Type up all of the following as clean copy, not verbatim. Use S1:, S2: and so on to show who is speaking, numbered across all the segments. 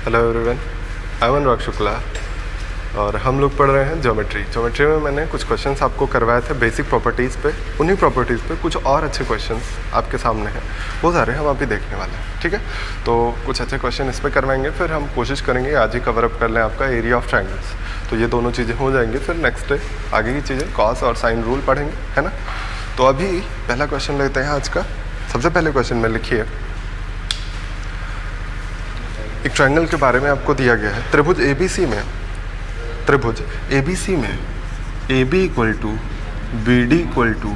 S1: Hello everyone, I am अनुराग शुक्ला और हम लोग पढ़ रहे हैं ज्योमेट्री में मैंने कुछ क्वेश्चंस आपको करवाए थे बेसिक प्रॉपर्टीज़ पे। उन्हीं प्रॉपर्टीज़ पे कुछ और अच्छे क्वेश्चंस आपके सामने हैं, वो सारे हम अभी देखने वाले हैं। ठीक है, तो कुछ अच्छे क्वेश्चन इस पर करवाएंगे, फिर हम कोशिश करेंगे आज ही कवर अप कर लें आपका एरिया ऑफ ट्रायंगल्स। तो ये दोनों चीज़ें हो जाएंगी, फिर नेक्स्ट डे आगे की चीज़ें कॉस और साइन रूल पढ़ेंगे, है ना। तो अभी पहला क्वेश्चन लेते हैं आज का। सबसे पहले क्वेश्चन में लिखिए, एक ट्रायंगल के बारे में आपको दिया गया है। त्रिभुज ABC में AB equal to BD equal to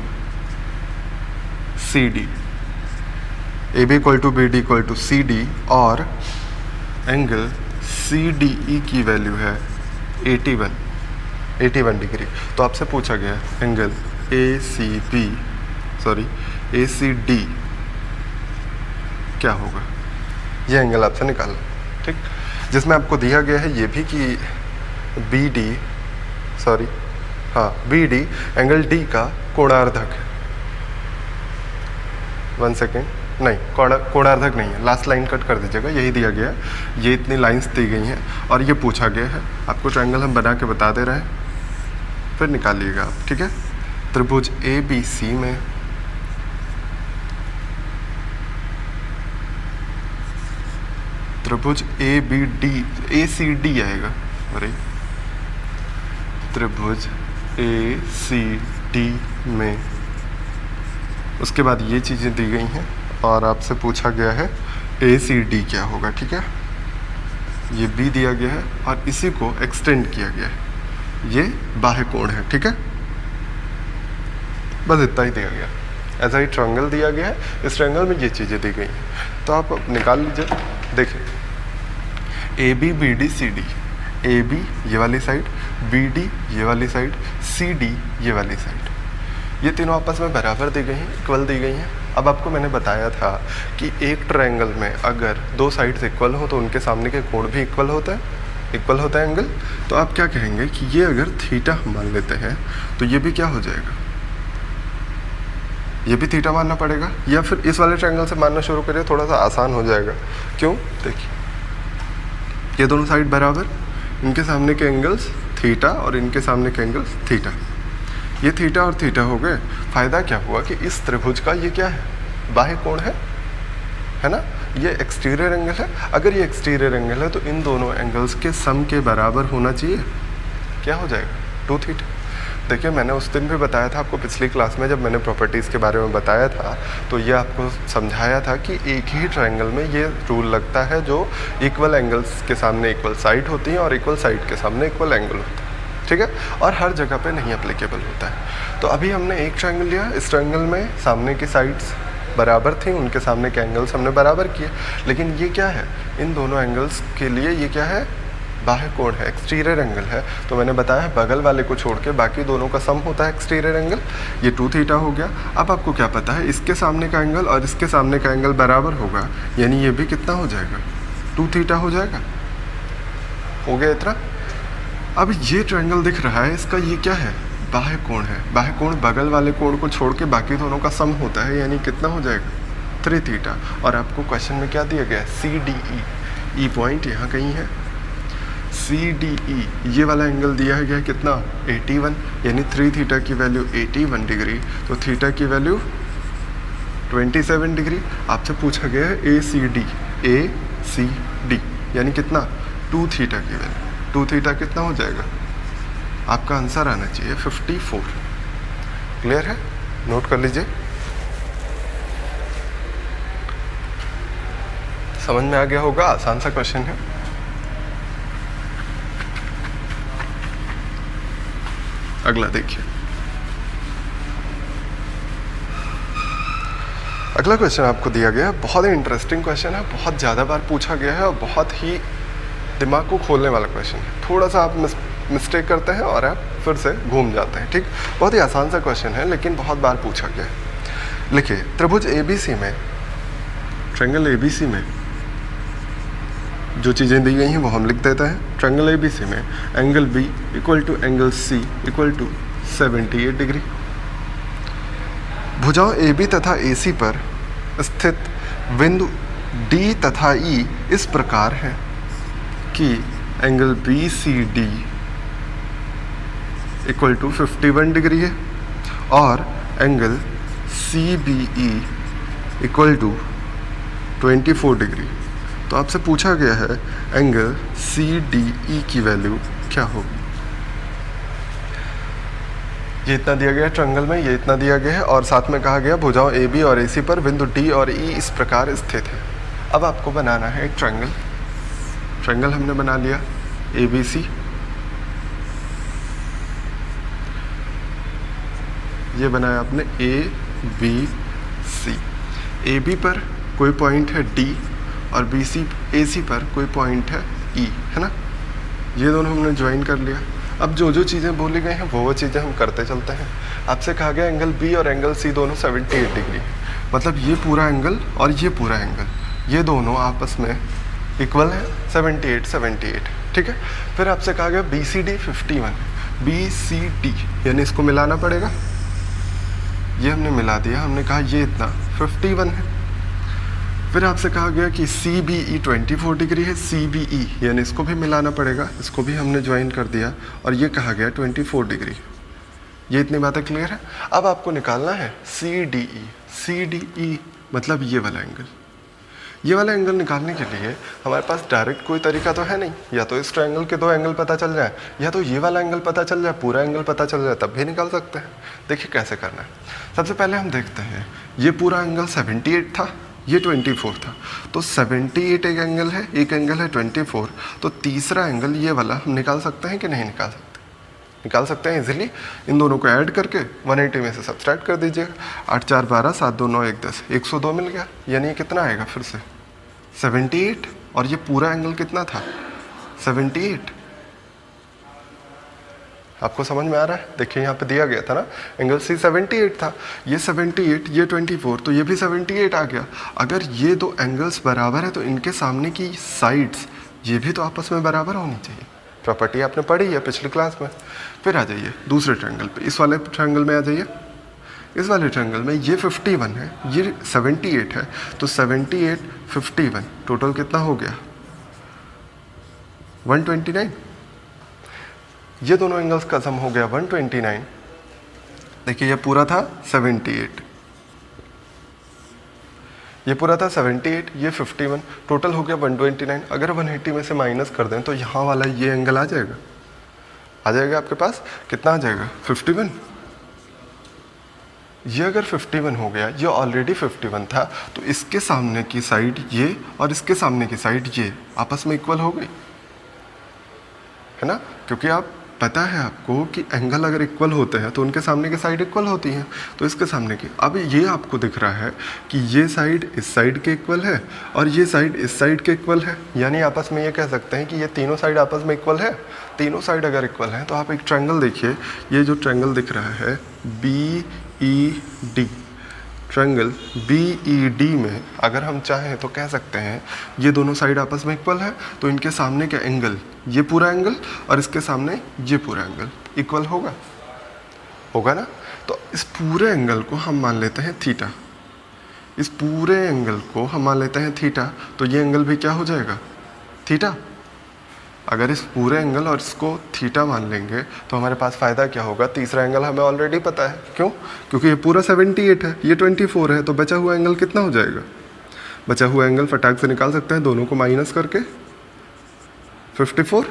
S1: CD, AB equal to BD equal to CD और एंगल CDE की वैल्यू है 81 डिग्री। तो आपसे पूछा गया है एंगल ACD क्या होगा, ये एंगल आपसे निकालना। ठीक, जिसमें आपको दिया गया है ये भी कि BD एंगल D का कोणार्धक है। 1 सेकेंड, नहीं कोणार्धक नहीं है, लास्ट लाइन कट कर दीजिएगा, यही दिया गया है। ये इतनी लाइंस दी गई हैं और ये पूछा गया है आपको। ट्रायंगल हम बना के बता दे रहे हैं, फिर निकालिएगा आप। ठीक है, त्रिभुज ABC में त्रिभुज ACD आएगा, अरे त्रिभुज ACD में, उसके बाद ये चीज़ें दी गई हैं और आपसे पूछा गया है ACD क्या होगा। ठीक है, ये B दिया गया है और इसी को एक्सटेंड किया गया है, ये बाह्य कोण है। ठीक है, बस इतना ही दिया गया, ऐसा ही ट्रायंगल दिया गया है। इस ट्रायंगल में ये चीज़ें दी गई हैं, तो आप निकाल लीजिए। देखिए AB BD CD, AB ये वाली साइड, BD ये वाली साइड, CD ये वाली साइड, ये तीनों आपस में बराबर दी गई हैं, इक्वल दी गई हैं। अब आपको मैंने बताया था कि एक ट्रायंगल में अगर दो साइड्स इक्वल हो तो उनके सामने के कोण भी इक्वल होता है एंगल। तो आप क्या कहेंगे कि ये अगर थीटा मान लेते हैं तो ये भी क्या हो जाएगा, ये भी थीटा मानना पड़ेगा, या फिर इस वाले ट्रायंगल से मानना शुरू करिए, थोड़ा सा आसान हो जाएगा। क्यों, देखिए ये दोनों साइड बराबर, इनके सामने के एंगल्स थीटा और इनके सामने के एंगल्स थीटा, ये थीटा और थीटा हो गए। फायदा क्या हुआ कि इस त्रिभुज का ये क्या है, बाह्य कोण है ना, ये एक्सटीरियर एंगल है। अगर ये एक्सटीरियर एंगल है तो इन दोनों एंगल्स के सम के बराबर होना चाहिए। क्या हो जाएगा, 2 थीटा। देखिए मैंने उस दिन भी बताया था आपको, पिछली क्लास में जब मैंने प्रॉपर्टीज़ के बारे में बताया था तो ये आपको समझाया था कि एक ही ट्रायंगल में ये रूल लगता है जो इक्वल एंगल्स के सामने इक्वल साइड होती है और इक्वल साइड के सामने इक्वल एंगल होता है। ठीक है, और हर जगह पे नहीं अप्लीकेबल होता है। तो अभी हमने एक ट्रायंगल लिया, इस ट्रायंगल में सामने की साइड्स बराबर थी, उनके सामने के एंगल्स हमने बराबर किए, लेकिन ये क्या है, इन दोनों एंगल्स के लिए ये क्या है, बाह्य कोण है, एक्सटीरियर एंगल है। तो मैंने बताया बगल वाले को छोड़ के बाकी दोनों का सम होता है एक्सटीरियर एंगल। ये 2 थीटा हो गया। अब आपको क्या पता है, इसके सामने का एंगल और इसके सामने का एंगल बराबर होगा, यानी ये भी कितना हो जाएगा, 2 थीटा हो जाएगा। हो गया इतना। अब ये ट्रायंगल दिख रहा है, इसका ये क्या है, बाह्य कोण है। बाह्य कोण बगल वाले कोण को छोड़ के बाकी दोनों का सम होता है, यानी कितना हो जाएगा, 3 थीटा। और आपको क्वेश्चन में क्या दिया गया है, CDE, ई पॉइंट यहाँ कहीं है, CDE ये वाला एंगल दिया है, कितना, 81, यानी 3 थीटा की वैल्यू 81 डिग्री, तो थीटा की वैल्यू 27 डिग्री। आपसे पूछा गया है ACD यानी कितना, 2 थीटा की वैल्यू, 2 थीटा कितना हो जाएगा, आपका आंसर आना चाहिए 54। क्लियर है, नोट कर लीजिए, समझ में आ गया होगा, आसान सा क्वेश्चन है। अगला देखिए, अगला क्वेश्चन आपको दिया गया है, बहुत ही इंटरेस्टिंग क्वेश्चन है, बहुत ज़्यादा बार पूछा गया है और बहुत ही दिमाग को खोलने वाला क्वेश्चन है। थोड़ा सा आप मिस्टेक करते हैं और आप फिर से घूम जाते हैं। ठीक, बहुत ही आसान सा क्वेश्चन है लेकिन बहुत बार पूछा गया है। लिखिए, त्रिभुज ABC में, ट्रायंगल ABC में जो चीज़ें दी गई हैं वो हम लिख देते हैं। ट्रायंगल ABC में angle B equal to angle C equal to 78 degree. भुजाओं AB तथा AC पर स्थित बिंदु D तथा E इस प्रकार है। कि angle B C D equal to 51 degree है और angle C B E equal to 24 degree. तो आपसे पूछा गया है एंगल सी डी ई की वैल्यू क्या होगी। ये इतना दिया गया है ट्रायंगल में, ये इतना दिया गया है और साथ में कहा गया भुजाओं ए बी और ए सी पर बिंदु डी और ई इस प्रकार स्थित है। अब आपको बनाना है एक ट्रायंगल। ट्रायंगल हमने बना लिया ए बी सी। ये बनाया आपने ए बी सी। ए बी पर कोई पॉइंट है डी और बी सी ए सी पर कोई पॉइंट है ई, है ना। ये दोनों हमने ज्वाइन कर लिया। अब जो जो चीज़ें बोली गई हैं वो चीज़ें हम करते चलते हैं। आपसे कहा गया एंगल बी और एंगल सी दोनों 78 डिग्री, मतलब ये पूरा एंगल और ये पूरा एंगल, ये दोनों आपस में इक्वल है 78। ठीक है। फिर आपसे कहा गया B C D 51, B C D यानी इसको मिलाना पड़ेगा। ये हमने मिला दिया, हमने कहा ये इतना 51 है। फिर आपसे कहा गया कि सी बी ई 24 डिग्री है, सी बी ई यानी इसको भी मिलाना पड़ेगा, इसको भी हमने ज्वाइन कर दिया और ये कहा गया 24 डिग्री। ये इतनी बातें क्लियर है। अब आपको निकालना है C D E. C D E मतलब ये वाला एंगल। ये वाला एंगल निकालने के लिए हमारे पास डायरेक्ट कोई तरीका तो है नहीं, या तो इस ट्रायंगल के दो एंगल पता चल जाए या तो ये वाला एंगल पता चल जाए, पूरा एंगल पता चल जाए, तब भी निकाल सकते हैं। देखिए कैसे करना है। सबसे पहले हम देखते हैं, ये पूरा एंगल 78 था, ये 24 था, तो 78 एक एंगल है, एक एंगल है 24, तो तीसरा एंगल ये वाला हम निकाल सकते हैं कि नहीं निकाल सकते? निकाल सकते हैं इजीली। इन दोनों को ऐड करके 180 में से सब्सट्रैक्ट कर दीजिएगा। 8 4 12 7 2 9 1 10, 102 मिल गया। यानी ये कितना आएगा फिर से 78, और ये पूरा एंगल कितना था 78। आपको समझ में आ रहा है? देखिए यहाँ पे दिया गया था ना, एंगल सी 78 था, ये 78, ये 24, तो ये भी 78 आ गया। अगर ये दो एंगल्स बराबर है तो इनके सामने की साइड्स ये भी तो आपस में बराबर होनी चाहिए। प्रॉपर्टी आपने पढ़ी है पिछली क्लास में। फिर आ जाइए दूसरे ट्रायंगल पे, इस वाले ट्रायंगल में आ जाइए। इस वाले ट्रायंगल में ये 51 है, ये 78 है, तो 78 51 टोटल कितना हो गया 129। ये दोनों एंगल्स का सम हो गया 129। देखिए ये पूरा था 78, ये पूरा था 78, ये 51, टोटल हो गया 129। अगर 180 में से माइनस कर दें तो यहाँ वाला ये एंगल आ जाएगा आपके पास। कितना आ जाएगा 51। ये अगर 51 हो गया, ये ऑलरेडी 51 था, तो इसके सामने की साइड ये और इसके सामने की साइड ये आपस में इक्वल हो गई, है ना। क्योंकि आप पता है आपको कि एंगल अगर इक्वल होते हैं तो उनके सामने की साइड इक्वल होती हैं, तो इसके सामने की। अब ये आपको दिख रहा है कि ये साइड इस साइड के इक्वल है और ये साइड इस साइड के इक्वल है, यानी आपस में ये कह सकते हैं कि ये तीनों साइड आपस में इक्वल है। तीनों साइड अगर इक्वल है तो आप एक ट्रायंगल देखिए, ये जो ट्रायंगल दिख रहा है BED, ट्रायंगल BED में अगर हम चाहें तो कह सकते हैं ये दोनों साइड आपस में इक्वल है, तो इनके सामने का एंगल ये पूरा एंगल और इसके सामने ये पूरा एंगल इक्वल होगा ना। तो इस पूरे एंगल को हम मान लेते हैं थीटा, इस पूरे एंगल को हम मान लेते हैं थीटा, तो ये एंगल भी क्या हो जाएगा थीटा। अगर इस पूरे एंगल और इसको थीटा मान लेंगे तो हमारे पास फ़ायदा क्या होगा, तीसरा एंगल हमें ऑलरेडी पता है। क्यों? क्योंकि ये पूरा 78 है, ये 24 है, तो बचा हुआ एंगल कितना हो जाएगा? बचा हुआ एंगल फटाक से निकाल सकते हैं, दोनों को माइनस करके 54,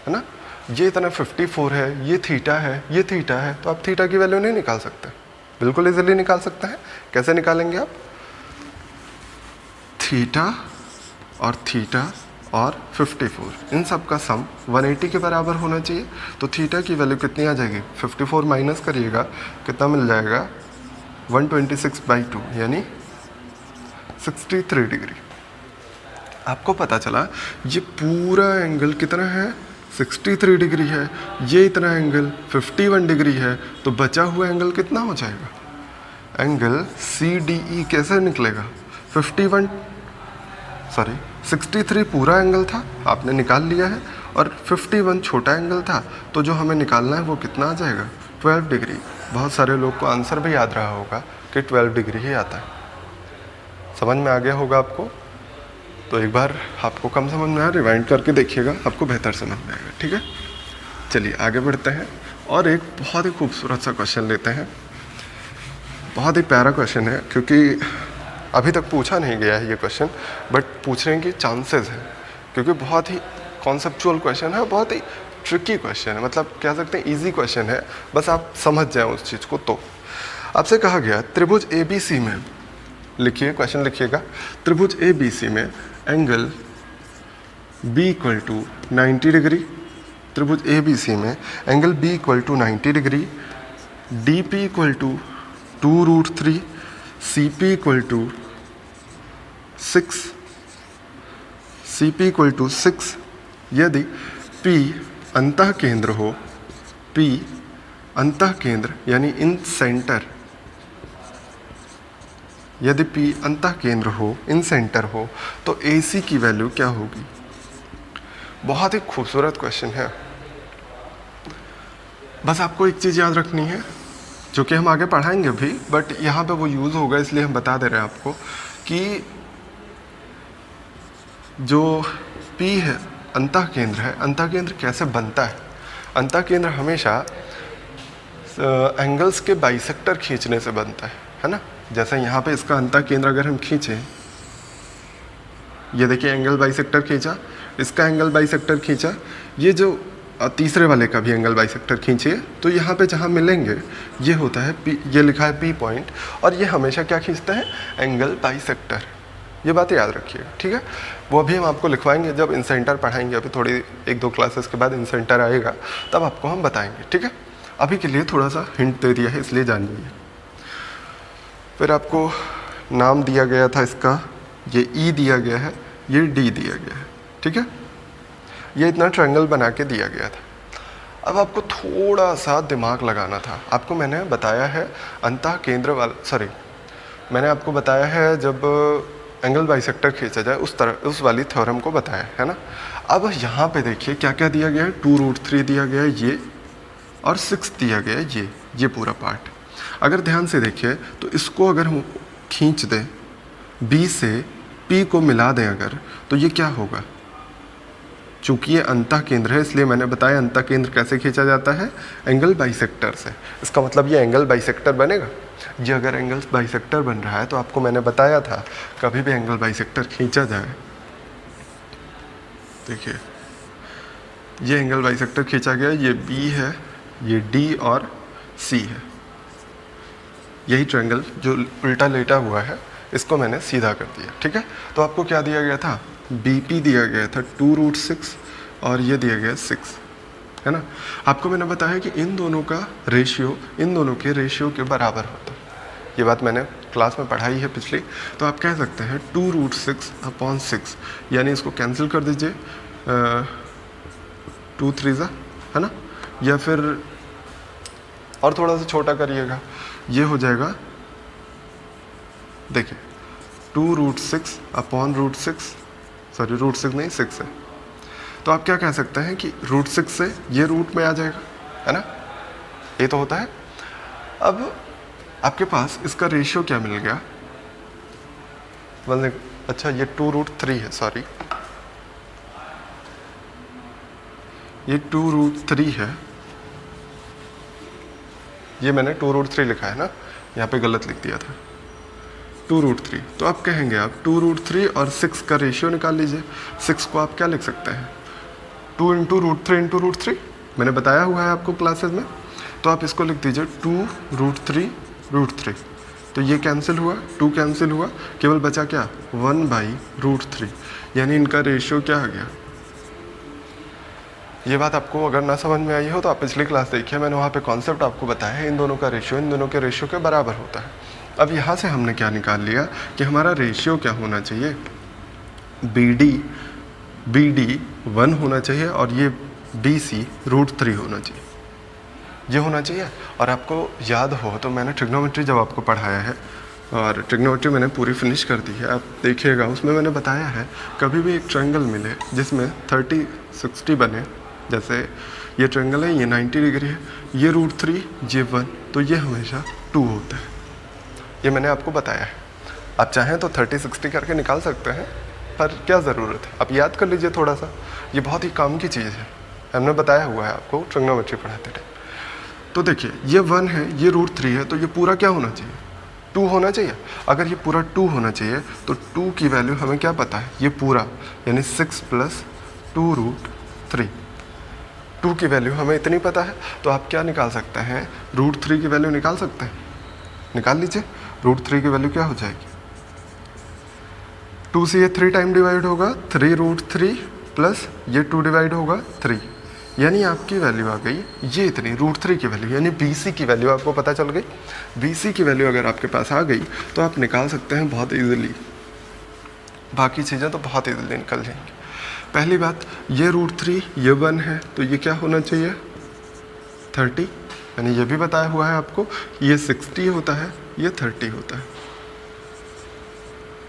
S1: है ना। ये इतना 54 है, ये थीटा है, ये थीटा है, तो आप थीटा की वैल्यू नहीं निकाल सकते? बिल्कुल इजीली निकाल सकते हैं। कैसे निकालेंगे आप? थीटा और 54 इन सब का सम 180 के बराबर होना चाहिए। तो थीटा की वैल्यू कितनी आ जाएगी 54 माइनस करिएगा, कितना मिल जाएगा 126/2 यानी 63 डिग्री। आपको पता चला ये पूरा एंगल कितना है 63 डिग्री है, ये इतना एंगल 51 डिग्री है, तो बचा हुआ एंगल कितना हो जाएगा? एंगल CDE कैसे निकलेगा 63 पूरा एंगल था, आपने निकाल लिया है, और 51 छोटा एंगल था, तो जो हमें निकालना है वो कितना आ जाएगा 12 डिग्री। बहुत सारे लोग को आंसर भी याद रहा होगा कि 12 डिग्री ही आता है। समझ में आ गया होगा आपको? तो एक बार आपको कम समझ में आया, रिवाइंड करके देखिएगा, आपको बेहतर समझ में आएगा। ठीक है, चलिए आगे बढ़ते हैं और एक बहुत ही खूबसूरत सा क्वेश्चन लेते हैं। बहुत ही प्यारा क्वेश्चन है, क्योंकि अभी तक पूछा नहीं गया है ये क्वेश्चन, बट पूछने की चांसेस हैं, क्योंकि बहुत ही कॉन्सेप्चुअल क्वेश्चन है, बहुत ही ट्रिकी क्वेश्चन है, मतलब कह सकते हैं इजी क्वेश्चन है, बस आप समझ जाएं उस चीज़ को। तो आपसे कहा गया त्रिभुज ABC में, लिखिए क्वेश्चन लिखिएगा, त्रिभुज ABC में एंगल B = 90 डिग्री, त्रिभुज ABC में angle B = 90 degree, DP = 2√3, CP = 6, CP = 6 यदि P अंतः केंद्र हो, P अंतः केंद्र यानी इन सेंटर, यदि P अंतः केंद्र हो, इन सेंटर हो, तो AC की वैल्यू क्या होगी। बहुत ही खूबसूरत क्वेश्चन है। बस आपको एक चीज़ याद रखनी है, जो कि हम आगे पढ़ाएंगे भी, बट यहाँ पे वो यूज़ होगा इसलिए हम बता दे रहे हैं आपको कि जो P है अंतः केंद्र है, अंतः केंद्र कैसे बनता है। अंतः केंद्र हमेशा एंगल्स के बाइसेक्टर खींचने से बनता है ना। जैसे यहाँ पे इसका अंतः केंद्र अगर हम खींचें, ये देखिए एंगल बाइसेक्टर खींचा, इसका एंगल बाइसेक्टर खींचा, ये जो तीसरे वाले का भी एंगल बाइसेक्टर खींचिए, तो यहाँ पे जहाँ मिलेंगे ये होता है P, ये लिखा है P पॉइंट, और ये हमेशा क्या खींचता है, एंगल बाइसेक्टर। ये बात याद रखिएगा, ठीक है। वो अभी हम आपको लिखवाएंगे जब इन सेंटर पढ़ाएंगे, अभी थोड़ी 1-2 क्लासेस के बाद इन सेंटर आएगा, तब आपको हम बताएंगे, ठीक है। अभी के लिए थोड़ा सा हिंट दे दिया है, इसलिए जान लीजिए। फिर आपको नाम दिया गया था इसका, ये E दिया गया है, ये D दिया गया है, ठीक है। ये इतना ट्रायंगल बना के दिया गया था। अब आपको थोड़ा सा दिमाग लगाना था। आपको मैंने बताया है अंतः केंद्र वाला, सॉरी, मैंने आपको बताया है जब एंगल बाइसेक्टर खींचा जाए उस वाली थ्योरम को बताया है ना। अब यहाँ पे देखिए क्या क्या दिया गया है, 2√3 दिया गया है ये, और 6 दिया गया है ये पूरा पार्ट। अगर ध्यान से देखिए तो इसको अगर हम खींच दें, B से P को मिला दें अगर, तो ये क्या होगा। चूंकि ये अंतः केंद्र है, इसलिए मैंने बताया अंतः केंद्र कैसे खींचा जाता है, एंगल बाइसेक्टर से। इसका मतलब ये एंगल बाइसेक्टर बनेगा। ये अगर एंगल बाइसेक्टर बन रहा है तो आपको मैंने बताया था कभी भी एंगल बाइसेक्टर खींचा जाए, देखिए ये एंगल बाइसेक्टर खींचा गया, ये B है, ये D और C है। यही ट्रायंगल जो उल्टा लेटा हुआ है, इसको मैंने सीधा कर दिया, ठीक है। तो आपको क्या दिया गया था, BP दिया गया था 2√6 और ये दिया गया 6, है ना। आपको मैंने बताया कि इन दोनों का रेशियो, इन दोनों के रेशियो के बराबर होता है। ये बात मैंने क्लास में पढ़ाई है पिछली। तो आप कह सकते हैं 2√6/6, यानी इसको कैंसिल कर दीजिए, 2 3 है ना, या फिर और थोड़ा सा छोटा करिएगा, ये हो जाएगा, देखिए 2√6/√6, सॉरी √6 नहीं 6 है। तो आप क्या कह सकते हैं कि √6 से ये रूट में आ जाएगा, है ना, ये तो होता है। अब आपके पास इसका रेशियो क्या मिल गया, मतलब अच्छा ये 2√3 है, सॉरी ये 2√3 है, ये मैंने 2√3 लिखा है ना, यहाँ पे गलत लिख दिया था 2√3। तो आप कहेंगे आप 2√3 और 6 का रेशियो निकाल लीजिए। 6 को आप क्या लिख सकते हैं, 2 × √3 मैंने बताया हुआ है आपको क्लासेस में। तो आप इसको लिख दीजिए 2√3 तो ये कैंसिल हुआ, 2 कैंसिल हुआ, केवल बचा क्या, 1/√3, यानी इनका रेशियो क्या आ गया। ये बात आपको अगर ना समझ में आई हो तो आप पिछली क्लास देखिए, मैंने वहाँ पे कॉन्सेप्ट आपको बताया है, इन दोनों का रेशियो इन दोनों के रेशियो के बराबर होता है। अब यहाँ से हमने क्या निकाल लिया कि हमारा रेशियो क्या होना चाहिए, BD 1 होना चाहिए और ये BC √3 होना चाहिए, ये होना चाहिए। और आपको याद हो तो मैंने ट्रिग्नोमेट्री जब आपको पढ़ाया है, और ट्रिग्नोमेट्री मैंने पूरी फिनिश कर दी है, आप देखिएगा उसमें मैंने बताया है कभी भी एक ट्रायंगल मिले जिसमें 30 60 बने, जैसे ये ट्रायंगल है, ये 90 डिग्री है, ये √3, ये 1, तो ये हमेशा 2 होता है। ये मैंने आपको बताया है। आप चाहें तो 30 60 करके निकाल सकते हैं, पर क्या ज़रूरत है, आप याद कर लीजिए थोड़ा सा, ये बहुत ही काम की चीज़ है, हमने बताया हुआ है आपको ट्रिग्नोमेट्री पढ़ाते टाइम। तो देखिए ये 1 है, ये √3 है, तो ये पूरा क्या होना चाहिए, 2 होना चाहिए। अगर ये पूरा 2 होना चाहिए तो 2 की वैल्यू हमें क्या पता है, ये पूरा यानी 6 + 2√3, 2 की वैल्यू हमें इतनी पता है। तो आप क्या निकाल सकते हैं, √3 की वैल्यू निकाल सकते हैं, निकाल लीजिए। √3 की वैल्यू क्या हो जाएगी, 2 से ये 3 टाइम डिवाइड होगा, 3√3 प्लस ये 2 डिवाइड होगा 3, यानी आपकी वैल्यू आ गई ये इतनी, √3 की वैल्यू, यानी BC की वैल्यू आपको पता चल गई। BC की वैल्यू अगर आपके पास आ गई तो आप निकाल सकते हैं बहुत ईजिली, बाकी चीज़ें तो बहुत ईजिली निकल जाएंगी। पहली बात, ये √3, ये 1 है, तो ये क्या होना चाहिए 30, यानी ये भी बताया हुआ है आपको, ये 60 होता है, ये 30 होता है।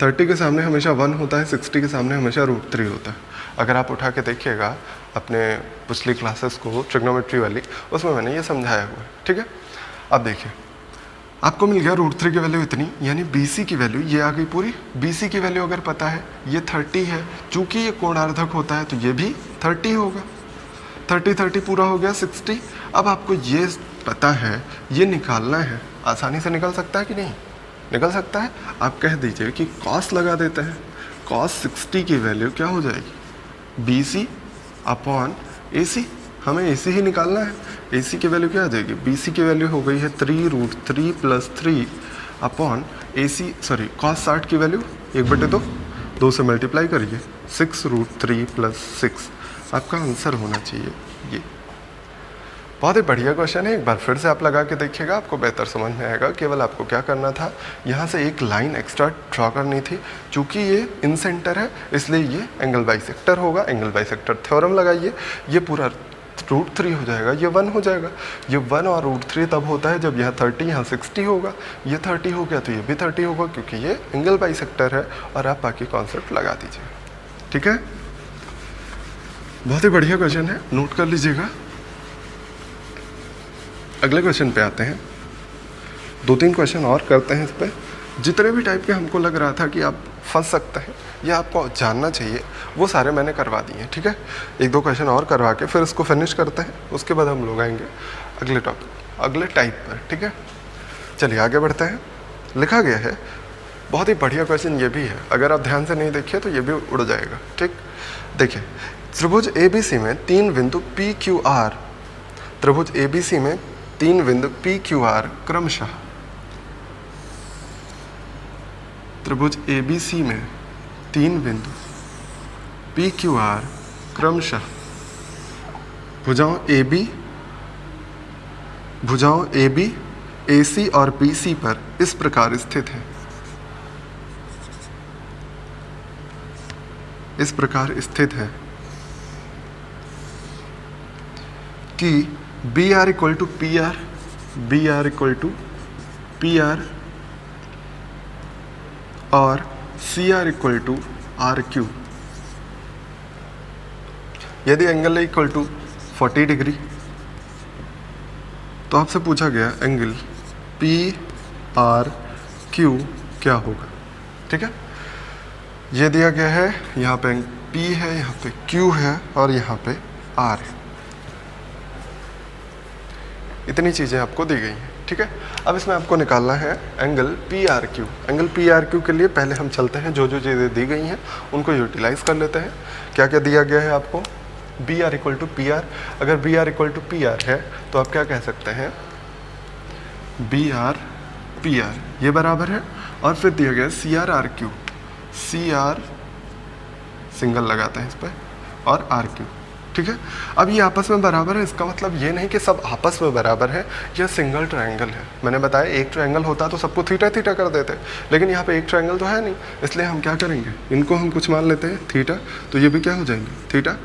S1: 30 के सामने हमेशा 1 होता है, 60 के सामने हमेशा √3 होता है। अगर आप उठा के देखिएगा अपने पिछली क्लासेस को ट्रिग्नोमेट्री वाली, उसमें मैंने ये समझाया हुआ है, ठीक है। अब देखिए आपको मिल गया √3 की वैल्यू इतनी, यानी BC की वैल्यू ये आ गई पूरी। BC की वैल्यू अगर पता है ये 30 है, चूँकि ये कोणार्धक होता है तो ये भी 30 होगा, 30 पूरा हो गया 60। अब आपको ये पता है, ये निकालना है, आसानी से निकल सकता है कि नहीं, निकल सकता है। आप कह दीजिए कि cos लगा देते हैं, cos 60 की वैल्यू क्या हो जाएगी, BC/AC, हमें AC ही निकालना है। AC की वैल्यू क्या आ जाएगी, BC की वैल्यू हो गई है 3√3 + 3/AC, सॉरी cos 60 की वैल्यू 1/2, 2 से मल्टीप्लाई करिए, 6√3 + 6, आपका आंसर होना चाहिए ये। बहुत ही बढ़िया क्वेश्चन है, एक बार फिर से आप लगा के देखिएगा, आपको बेहतर समझ में आएगा। केवल आपको क्या करना था, यहाँ से एक लाइन एक्स्ट्रा ड्रॉ करनी थी, चूँकि ये इन सेंटर है इसलिए ये एंगल बाइसेक्टर होगा। एंगल बाइसेक्टर थ्योरम लगाइए, ये पूरा √3 हो जाएगा, ये 1 हो जाएगा। ये 1 और √3 तब होता है जब यह 30 यहाँ 60 होगा, ये 30 हो गया तो ये भी 30 होगा, क्योंकि ये एंगल बाइसेक्टर है। और आप बाकी कॉन्सेप्ट लगा दीजिए, ठीक है। बहुत ही बढ़िया क्वेश्चन है, नोट कर लीजिएगा। अगले क्वेश्चन पे आते हैं, 2-3 क्वेश्चन और करते हैं इस पर। जितने भी टाइप के हमको लग रहा था कि आप फंस सकते हैं या आपको जानना चाहिए, वो सारे मैंने करवा दिए हैं, ठीक है। 1-2 क्वेश्चन और करवा के फिर इसको फिनिश करते हैं, उसके बाद हम लोग आएंगे अगले टॉपिक, अगले टाइप पर, ठीक है। चलिए आगे बढ़ते हैं। लिखा गया है, बहुत ही बढ़िया क्वेश्चन ये भी है, अगर आप ध्यान से नहीं देखिए तो ये भी उड़ जाएगा, ठीक। देखिए, त्रिभुज ABC में 3 बिंदु PQR, त्रिभुज ABC में 3 बिंदु PQR क्रमशः, त्रिभुज ABC में 3 बिंदु PQR क्रमशः भुजाओं AB, AC और BC पर इस प्रकार स्थित है, इस प्रकार स्थित है कि BR = PR, BR = PR और CR = RQ। यदि एंगल इक्वल टू 40 डिग्री, तो आपसे पूछा गया एंगल PRQ क्या होगा, ठीक है। ये दिया गया है, यहाँ पे P है, यहाँ पे Q है और यहाँ पे R है। इतनी चीज़ें आपको दी गई हैं, ठीक है। अब इसमें आपको निकालना है एंगल PRQ। एंगल PRQ के लिए पहले हम चलते हैं, जो जो चीज़ें दी गई हैं उनको यूटिलाइज़ कर लेते हैं। क्या क्या दिया गया है आपको, BR = PR, अगर BR = PR है तो आप क्या कह सकते हैं, BR PR ये बराबर है, और फिर दिया गया CR RQ, CR सिंगल लगाते हैं इस पर और RQ, ठीक है। अब ये आपस में बराबर है, इसका मतलब ये नहीं कि सब आपस में बराबर है, यह सिंगल ट्रायंगल है। मैंने बताया एक ट्रायंगल होता तो सबको थीटा थीटा कर देते, लेकिन यहाँ पे एक ट्रायंगल तो है नहीं, इसलिए हम क्या करेंगे, इनको हम कुछ मान लेते हैं थीटा, तो ये भी क्या हो जाएंगे थीटा,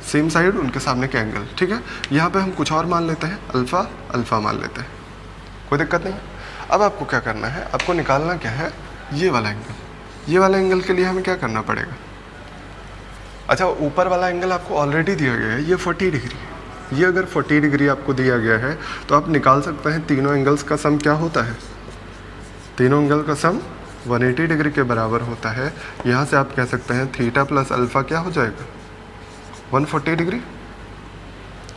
S1: सेम साइड उनके सामने के एंगल, ठीक है। यहाँ पे हम कुछ और मान लेते हैं, अल्फ़ा अल्फ़ा मान लेते हैं, कोई दिक्कत नहीं। अब आपको क्या करना है, आपको निकालना क्या है, ये वाला एंगल। ये वाला एंगल के लिए हमें क्या करना पड़ेगा, अच्छा ऊपर वाला एंगल आपको ऑलरेडी दिया गया है, ये 40 डिग्री। ये अगर 40 डिग्री आपको दिया गया है तो आप निकाल सकते हैं तीनों एंगल्स का सम क्या होता है, तीनों एंगल का सम 180 डिग्री के बराबर होता है, यहाँ से आप कह सकते हैं थीटा प्लस अल्फ़ा क्या हो जाएगा 140 डिग्री,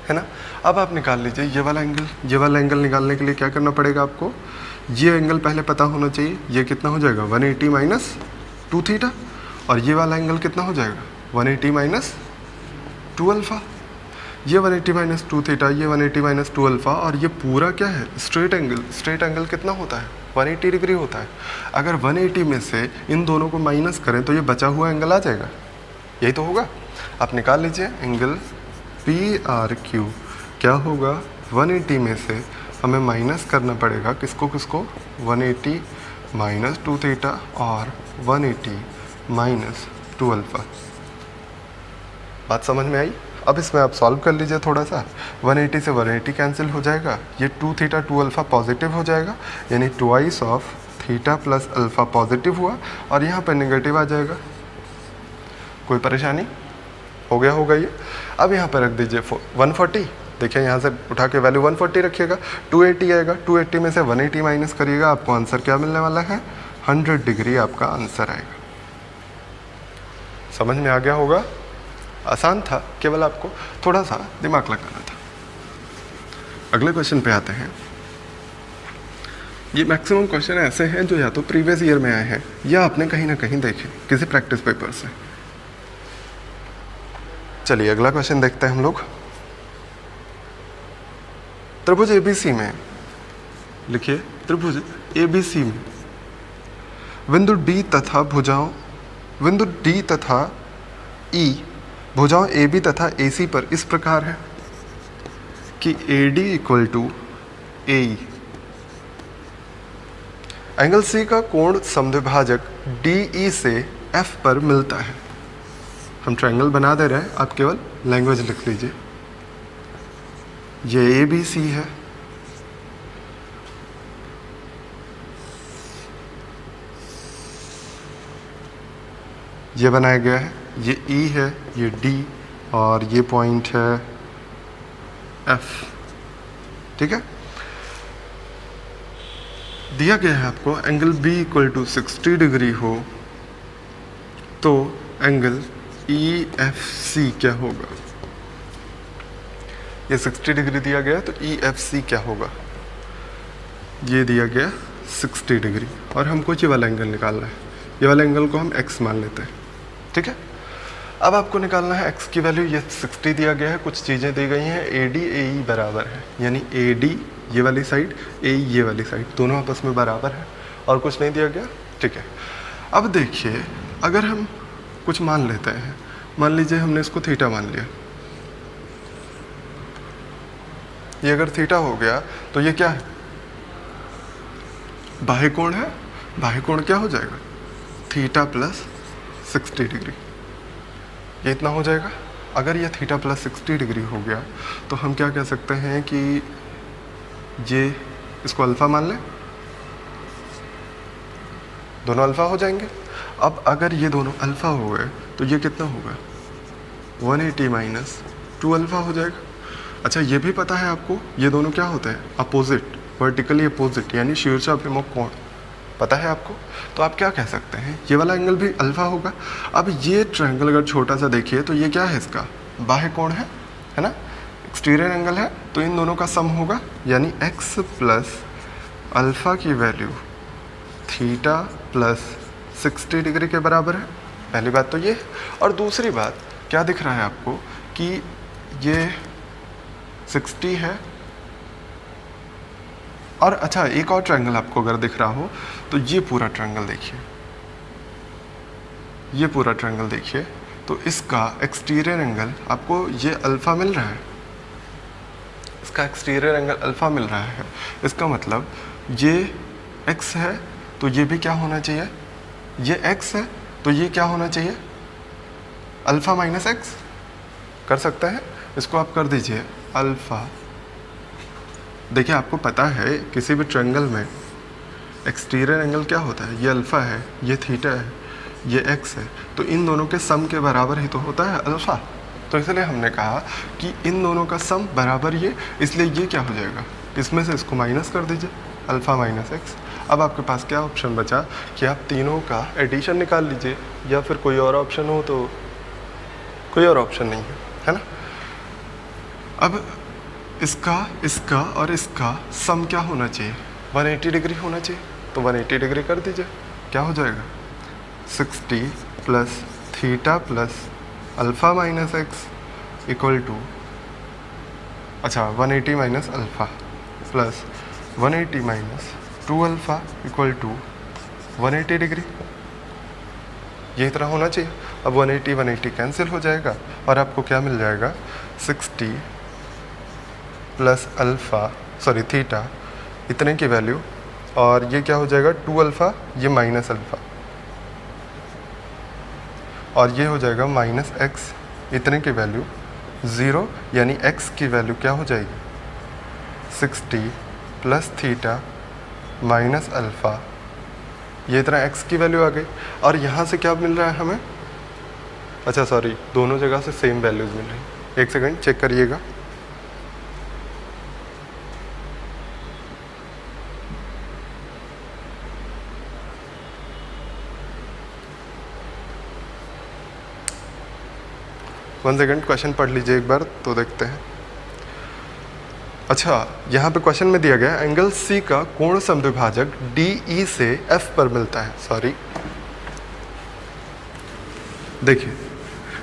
S1: है ना। अब आप निकाल लीजिए ये वाला एंगल। ये वाला एंगल निकालने के लिए क्या करना पड़ेगा आपको, ये एंगल पहले पता होना चाहिए। ये कितना हो जाएगा 180 माइनस 2 थीटा, और ये वाला एंगल कितना हो जाएगा 180 माइनस 2 अल्फ़ा। ये 180 माइनस 2 थीटा, ये 180 माइनस 2 अल्फ़ा, और ये पूरा क्या है स्ट्रेट एंगल। स्ट्रेट एंगल कितना होता है 180 डिग्री होता है। अगर 180 में से इन दोनों को माइनस करें तो ये बचा हुआ एंगल आ जाएगा, यही तो होगा। आप निकाल लीजिए एंगल PRQ क्या होगा, 180 में से हमें माइनस करना पड़ेगा किसको किसको, 180 माइनस 2 थीटा और 180 माइनस 2 अल्फ़ा। बात समझ में आई। अब इसमें आप सॉल्व कर लीजिए थोड़ा सा। 180 से 180 कैंसिल हो जाएगा, ये 2 थीटा 2 अल्फ़ा पॉजिटिव हो जाएगा, यानी twice of theta plus alpha positive हुआ, और यहाँ पर नेगेटिव आ जाएगा। कोई परेशानी, हो गया होगा ये। अब यहाँ पर रख दीजिए 140, देखिए यहाँ से उठा के वैल्यू 140 रखिएगा, 280 आएगा। 280 में से 180 माइनस करिएगा, आपको आंसर क्या मिलने वाला है 100 डिग्री आपका आंसर आएगा। समझ में आ गया होगा, आसान था, केवल आपको थोड़ा सा दिमाग लगाना था। अगले क्वेश्चन पे आते हैं। ये मैक्सिमम क्वेश्चन ऐसे हैं जो या तो प्रीवियस ईयर में आए हैं या आपने कहीं ना कहीं देखे किसी प्रैक्टिस पेपर से। चलिए अगला क्वेश्चन देखते हैं हम लोग। त्रिभुज ABC में लिखिए, त्रिभुज ABC में बिंदु D तथा भुजाओं, बिंदु D तथा E भुजाओं AB तथा AC पर इस प्रकार है कि AD equal to AE। Angle C का कोण समद्विभाजक DE से F पर मिलता है। हम ट्रायंगल बना दे रहे हैं, आप केवल लैंग्वेज लिख लीजिए। ये ABC है, ये बनाया गया है, ये E है, ये D, और ये पॉइंट है F। ठीक है, दिया गया है आपको angle B equal to 60 degree हो तो एंगल EFC क्या होगा। ये 60 डिग्री दिया गया तो EFC क्या होगा, ये दिया गया 60 डिग्री, और हमको ये वाला एंगल निकालना है। ये वाला एंगल को हम x मान लेते हैं। ठीक है, अब आपको निकालना है x की वैल्यू। ये 60 दिया गया है, कुछ चीज़ें दी गई हैं। AD AE बराबर है, यानी AD ये वाली साइड, AE ये वाली साइड, दोनों आपस में बराबर है, और कुछ नहीं दिया गया। ठीक है, अब देखिए अगर हम कुछ मान लेते हैं, मान लीजिए हमने इसको थीटा मान लिया, ये अगर थीटा हो गया तो ये क्या है, बाह्य कोण है। बाह्य कोण क्या हो जाएगा, थीटा प्लस 60 डिग्री, ये इतना हो जाएगा। अगर ये थीटा प्लस 60 डिग्री हो गया तो हम क्या कह सकते हैं कि ये इसको अल्फ़ा मान लें, दोनों अल्फ़ा हो जाएंगे। अब अगर ये दोनों अल्फ़ा हो गए तो ये कितना होगा 180 माइनस 2 अल्फ़ा हो जाएगा। अच्छा, ये भी पता है आपको ये दोनों क्या होते हैं, अपोजिट, वर्टिकली अपोजिट, यानी शीर्षाभिमुख कोण पता है आपको। तो आप क्या कह सकते हैं, ये वाला एंगल भी अल्फ़ा होगा। अब ये ट्रायंगल अगर छोटा सा देखिए तो ये क्या है, इसका बाह्य कोण है ना, एक्सटीरियर एंगल है, तो इन दोनों का सम होगा, यानी x प्लस अल्फ़ा की वैल्यू थीटा प्लस 60 डिग्री के बराबर है। पहली बात तो ये, और दूसरी बात क्या दिख रहा है आपको कि ये 60 है, और अच्छा एक और ट्रायंगल आपको अगर दिख रहा हो तो ये पूरा ट्रायंगल देखिए, ये पूरा ट्रायंगल देखिए, तो इसका एक्सटीरियर एंगल आपको ये अल्फ़ा मिल रहा है, इसका एक्सटीरियर एंगल अल्फ़ा मिल रहा है। इसका मतलब ये x है तो ये भी क्या होना चाहिए, ये x है तो ये क्या होना चाहिए, अल्फ़ा माइनस एक्स। कर सकते हैं, इसको आप कर दीजिए अल्फ़ा। देखिए आपको पता है किसी भी ट्रायंगल में एक्सटीरियर एंगल क्या होता है, ये अल्फ़ा है, ये थीटा है, ये x है, तो इन दोनों के सम के बराबर ही तो होता है अल्फ़ा। तो इसलिए हमने कहा कि इन दोनों का सम बराबर ये, इसलिए ये क्या हो जाएगा, इसमें से इसको माइनस कर दीजिए, अल्फ़ा माइनस एक्स। अब आपके पास क्या ऑप्शन बचा कि आप तीनों का एडिशन निकाल लीजिए, या फिर कोई और ऑप्शन हो तो कोई और ऑप्शन नहीं है ना। अब इसका और इसका सम क्या होना चाहिए, 180 डिग्री होना चाहिए, तो 180 डिग्री कर दीजिए। क्या हो जाएगा 60 plus theta plus alpha minus x equal to, अच्छा 180 minus alpha plus 180 minus 2 alpha equal to 180 degree. ये इतना होना चाहिए। अब 180 कैंसिल हो जाएगा और आपको क्या मिल जाएगा 60 प्लस अल्फ़ा सॉरी थीटा इतने की वैल्यू, और ये क्या हो जाएगा 2 अल्फ़ा, ये माइनस अल्फ़ा, और ये हो जाएगा माइनस एक्स इतने की वैल्यू 0, यानी x की वैल्यू क्या हो जाएगी 60 प्लस थीटा माइनस अल्फ़ा, ये इतना x की वैल्यू आ गई। और यहाँ से क्या मिल रहा है हमें, अच्छा सॉरी दोनों जगह से सेम वैल्यूज़ मिल रही है। एक सेकंड चेक करिएगा। वन सेकेंड क्वेश्चन पढ़ लीजिए एक बार तो देखते हैं। अच्छा यहाँ पे क्वेश्चन में दिया गया एंगल C का कोण समद्विभाजक DE से F पर मिलता है। सॉरी देखिए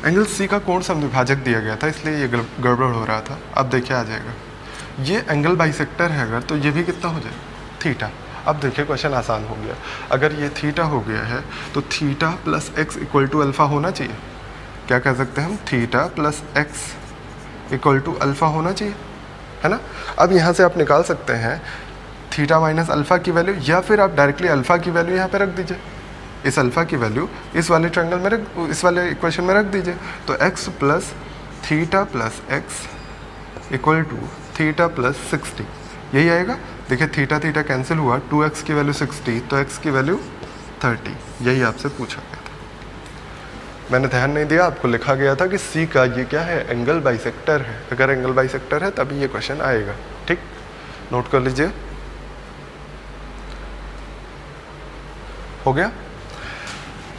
S1: एंगल C का कोण समद्विभाजक दिया गया था, इसलिए ये गड़बड़ हो रहा था। अब देखिए आ जाएगा, ये एंगल बाइसेक्टर है अगर, तो ये भी कितना हो जाएगा थीटा। अब देखिए क्वेश्चन आसान हो गया, अगर ये थीटा हो गया है तो theta plus x equal to alpha होना चाहिए। क्या कह सकते हैं हम, theta plus x equal to alpha होना चाहिए, है ना। अब यहाँ से आप निकाल सकते हैं थीटा माइनस अल्फ़ा की वैल्यू, या फिर आप डायरेक्टली अल्फ़ा की वैल्यू यहाँ पे रख दीजिए। इस अल्फ़ा की वैल्यू इस वाले ट्रायंगल में इस वाले इक्वेशन में रख दीजिए। तो x plus theta plus x equal to theta plus 60, यही आएगा। देखिए थीटा थीटा कैंसिल हुआ, 2x की वैल्यू 60 तो x की वैल्यू 30, यही आपसे पूछा गया था। मैंने ध्यान नहीं दिया, आपको लिखा गया था कि C का ये क्या है, एंगल बाइसेक्टर है। अगर एंगल बाइसेक्टर है तभी ये क्वेश्चन आएगा, ठीक, नोट कर लीजिए। हो गया।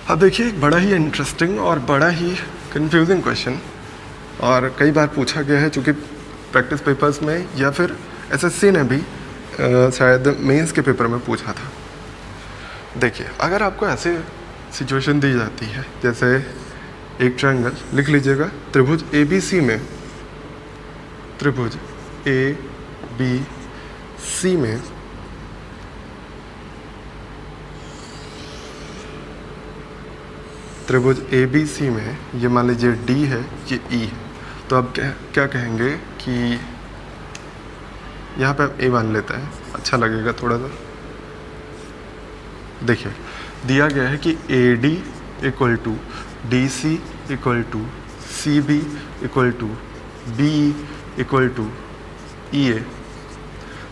S1: अब देखिए एक बड़ा ही इंटरेस्टिंग और बड़ा ही कंफ्यूजिंग क्वेश्चन, और कई बार पूछा गया है, चूँकि प्रैक्टिस पेपर्स में या फिर SSC ने भी शायद मेंस के पेपर में पूछा था। देखिए अगर आपको ऐसे सिचुएशन दी जाती है, जैसे एक ट्रायंगल लिख लीजिएगा, त्रिभुज ABC में, त्रिभुज ABC में त्रिभुज ABC में ये मान लीजिए D है, ये E है, तो अब क्या कहेंगे कि यहाँ पे आप A मान लेते हैं, अच्छा लगेगा थोड़ा सा। देखिए दिया गया है कि AD equal to DC equal to CB equal to BE equal to EA।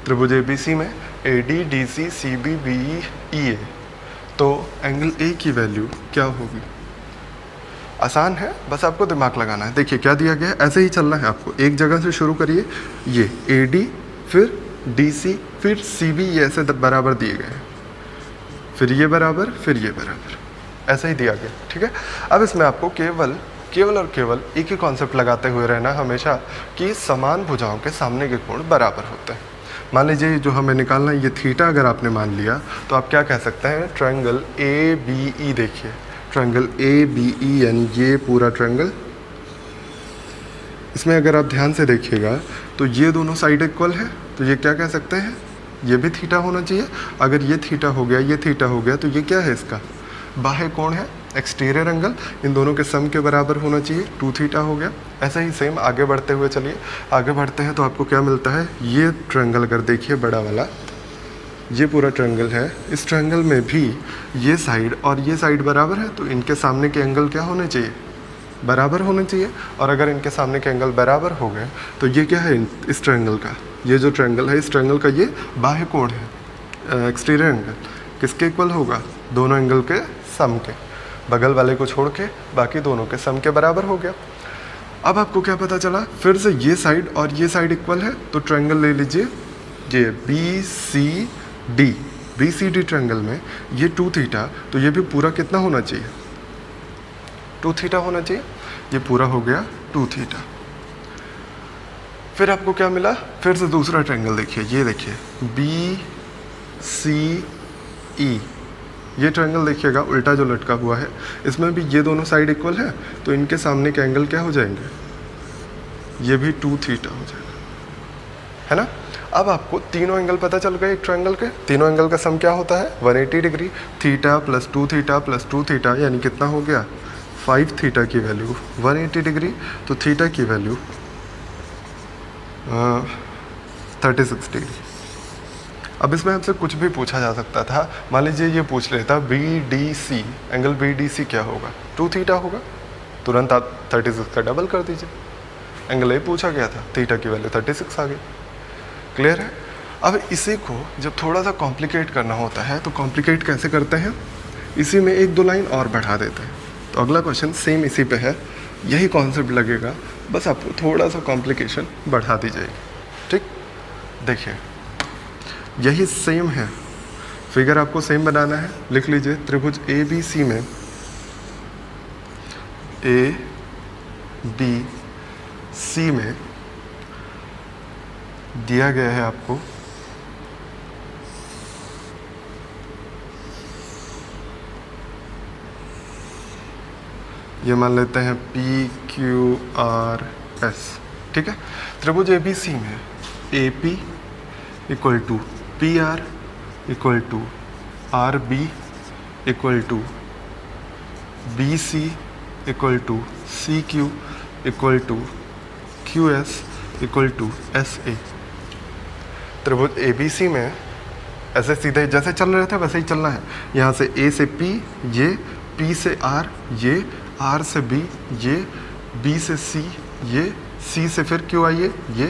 S1: त्रिभुज ABC में AD DC CB BE EA, तो एंगल A की वैल्यू क्या होगी। आसान है, बस आपको दिमाग लगाना है। देखिए क्या दिया गया है, ऐसे ही चलना है आपको, एक जगह से शुरू करिए, ये AD फिर DC फिर CB, ये ऐसे बराबर दिए गए हैं, फिर ये बराबर फिर ये बराबर, ऐसा ही दिया गया, ठीक है। अब इसमें आपको केवल और केवल एक ही कॉन्सेप्ट लगाते हुए रहना हमेशा कि समान भुजाओं के सामने के कोण बराबर होते हैं। मान लीजिए जो हमें निकालना है ये थीटा, अगर आपने मान लिया तो आप क्या कह सकते हैं, ट्रायंगल ABE, देखिए ट्रायंगल ABE यानी ये पूरा ट्रायंगल, इसमें अगर आप ध्यान से देखिएगा तो ये दोनों साइड इक्वल है, तो ये क्या कह सकते हैं, ये भी थीटा होना चाहिए। अगर ये थीटा हो गया, ये थीटा हो गया, तो ये क्या है, इसका बाह्य कोण है, एक्सटीरियर एंगल, इन दोनों के सम के बराबर होना चाहिए, 2 थीटा हो गया। ऐसा ही सेम आगे बढ़ते हुए चलिए, आगे बढ़ते हैं तो आपको क्या मिलता है, ये ट्रायंगल अगर देखिए बड़ा वाला, ये पूरा ट्रायंगल है, इस ट्रायंगल में भी ये साइड और ये साइड बराबर है, तो इनके सामने के एंगल क्या होने चाहिए, बराबर होने चाहिए। और अगर इनके सामने के एंगल बराबर हो गए तो ये क्या है, इस ट्रायंगल का, ये जो ट्रायंगल है इस ट्रायंगल का ये बाह्य कोण है, एक्सटीरियर एंगल, किसके इक्वल होगा, दोनों एंगल के सम के, बगल वाले को छोड़ के बाकी दोनों के सम के बराबर हो गया। अब आपको क्या पता चला, फिर से ये साइड और ये साइड इक्वल है, तो ट्रायंगल ले लीजिए, ये BCD, B C D triangle में ये 2 थीटा, तो ये भी पूरा कितना होना चाहिए, 2 थीटा होना चाहिए। ये पूरा हो गया 2 थीटा। फिर आपको क्या मिला, फिर से दूसरा ट्रायंगल देखिए, ये देखिए बी सी ई, ये ट्रायंगल देखिएगा उल्टा जो लटका हुआ है, इसमें भी ये दोनों साइड इक्वल है, तो इनके सामने के एंगल क्या हो जाएंगे, ये भी 2 थीटा हो जाएगा, है ना। अब आपको तीनों एंगल पता चल गए एक ट्रायंगल के, तीनों एंगल का सम क्या होता है 180 degree, theta plus 2 theta plus 2 theta यानी कितना हो गया 5 थीटा की वैल्यू 180 डिग्री, तो थीटा की वैल्यू 36 डिग्री। अब इसमें हमसे कुछ भी पूछा जा सकता था, मान लीजिए ये पूछ लेता B D C, angle B D C क्या होगा, 2 थीटा होगा, तुरंत आप 36 का डबल कर दीजिए। एंगल ए पूछा गया था, थीटा की वैल्यू 36 आ गई। क्लियर है। अब इसी को जब थोड़ा सा कॉम्प्लिकेट करना होता है तो कॉम्प्लिकेट कैसे करते हैं, इसी में 1-2 लाइन और बढ़ा देते हैं। तो अगला क्वेश्चन सेम इसी पे है, यही कॉन्सेप्ट लगेगा, बस आपको थोड़ा सा कॉम्प्लिकेशन बढ़ा दी जाएगी। ठीक, देखिए यही सेम है, फिगर आपको सेम बनाना है। लिख लीजिए त्रिभुज ए बी सी में ए बी सी में दिया गया है आपको ये मान लेते हैं पी क्यू आर एस, ठीक है। त्रिभुज ए बी सी में A P equal to P R equal to R B equal to B C equal to C Q equal to Q S equal to S A. त्रिभुज A B C में ऐसे सीधे जैसे चल रहे थे वैसे ही चलना है। यहाँ से ए से पी, ये पी से आर, ये आर से बी, ये बी से सी, ये सी से फिर क्यू आइए, ये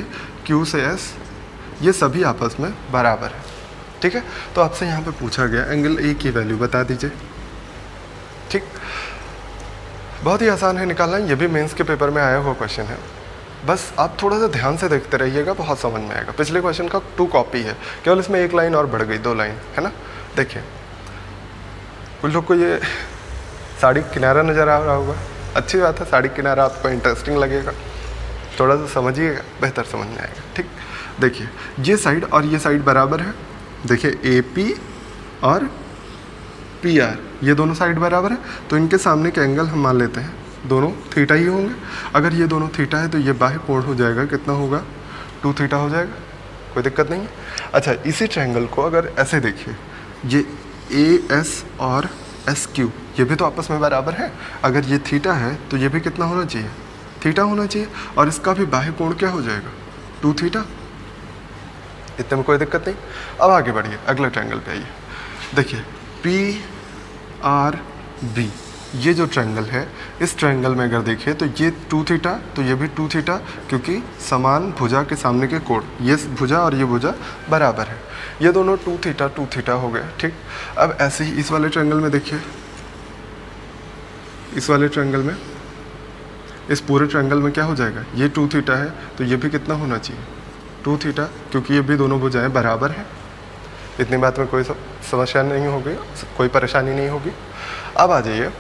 S1: क्यू से एस, ये सभी आपस में बराबर है। ठीक है, तो आपसे यहाँ पे पूछा गया एंगल ए की वैल्यू बता दीजिए। ठीक, बहुत ही आसान है निकालना, ये भी मेंस के पेपर में आया हुआ क्वेश्चन है, बस आप थोड़ा सा ध्यान से देखते रहिएगा, बहुत समझ में आएगा। पिछले क्वेश्चन का 2 कॉपी है, केवल इसमें 1 लाइन और बढ़ गई, 2 लाइन, है ना। देखिए कुछ लोग को ये साड़ी किनारा नज़र आ रहा होगा, अच्छी बात है, साड़ी किनारा आपको इंटरेस्टिंग लगेगा, थोड़ा सा समझिएगा, बेहतर समझ में आएगा। ठीक, देखिए ये साइड और ये साइड बराबर है, देखिए ए पी और पी आर, ये दोनों साइड बराबर है, तो इनके सामने के एंगल हम मान लेते हैं दोनों थीटा ही होंगे। अगर ये दोनों थीटा है तो ये बाह्य कोण हो जाएगा, कितना होगा 2 थीटा हो जाएगा, कोई दिक्कत नहीं है। अच्छा, इसी ट्रायंगल को अगर ऐसे देखिए, ये ए एस और एस क्यू, ये भी तो आपस में बराबर है, अगर ये थीटा है तो ये भी कितना होना चाहिए, थीटा होना चाहिए, और इसका भी बाह्य कोण क्या हो जाएगा 2 थीटा, इतने में कोई दिक्कत नहीं। अब आगे बढ़िए, अगले ट्रायंगल पे आइए। देखिए पी आर बी, ये जो ट्रायंगल है, इस ट्रायंगल में अगर देखिए तो ये 2 थीटा, तो ये भी 2 थीटा, क्योंकि समान भुजा के सामने के कोण, ये भुजा और ये भुजा बराबर है, ये दोनों 2 थीटा हो गए। ठीक, अब ऐसे ही इस वाले ट्रायंगल में देखिए, इस वाले ट्रायंगल में, इस पूरे ट्रायंगल में क्या हो जाएगा, ये 2 थीटा है, तो ये भी कितना होना चाहिए 2 थीटा, क्योंकि ये भी दोनों भुजाएं बराबर हैं। इतनी बात में कोई समस्या नहीं होगी, कोई परेशानी नहीं होगी। अब आ जाइए,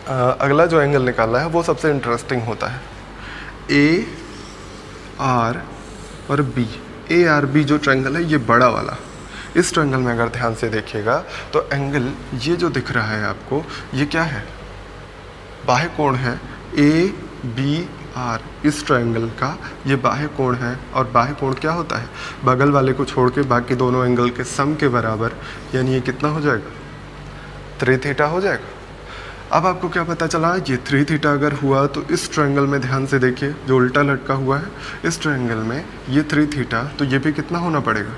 S1: अगला जो एंगल निकालना है वो सबसे इंटरेस्टिंग होता है, ए आर और बी। ए आर बी जो ट्रायंगल है ये बड़ा वाला, इस ट्रायंगल में अगर ध्यान से देखिएगा तो एंगल ये जो दिख रहा है आपको, ये क्या है, बाह्य कोण है ए बी आर, इस ट्रायंगल का ये बाह्य कोण है, और बाह्य कोण क्या होता है, बगल वाले को छोड़ के बाकी दोनों एंगल के सम के बराबर, यानी ये कितना हो जाएगा 3 थीटा हो जाएगा। अब आपको क्या पता चला, ये 3 थीटा अगर हुआ तो इस ट्रायंगल में ध्यान से देखिए जो उल्टा लटका हुआ है, इस ट्रायंगल में ये 3 थीटा, तो ये भी कितना होना पड़ेगा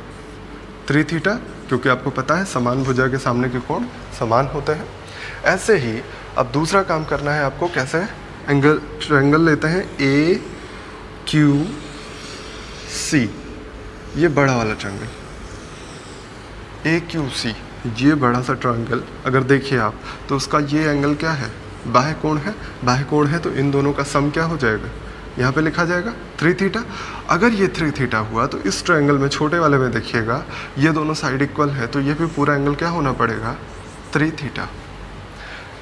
S1: 3 थीटा, क्योंकि आपको पता है समान भुजा के सामने के कोण समान होते हैं। ऐसे ही अब दूसरा काम करना है आपको, कैसे, एंगल ट्रायंगल लेते हैं ए क्यू सी, ये बड़ा वाला ट्रायंगल ए क्यू सी, ये बड़ा सा ट्रायंगल अगर देखिए आप तो उसका ये एंगल क्या है, बाह्य कोण है, बाह्य कोण है, तो इन दोनों का सम क्या हो जाएगा यहाँ पे लिखा जाएगा 3 थीटा। अगर ये 3 थीटा हुआ तो इस ट्रायंगल में छोटे वाले में देखिएगा ये दोनों साइड इक्वल है, तो ये भी पूरा एंगल क्या होना पड़ेगा, 3 थीटा।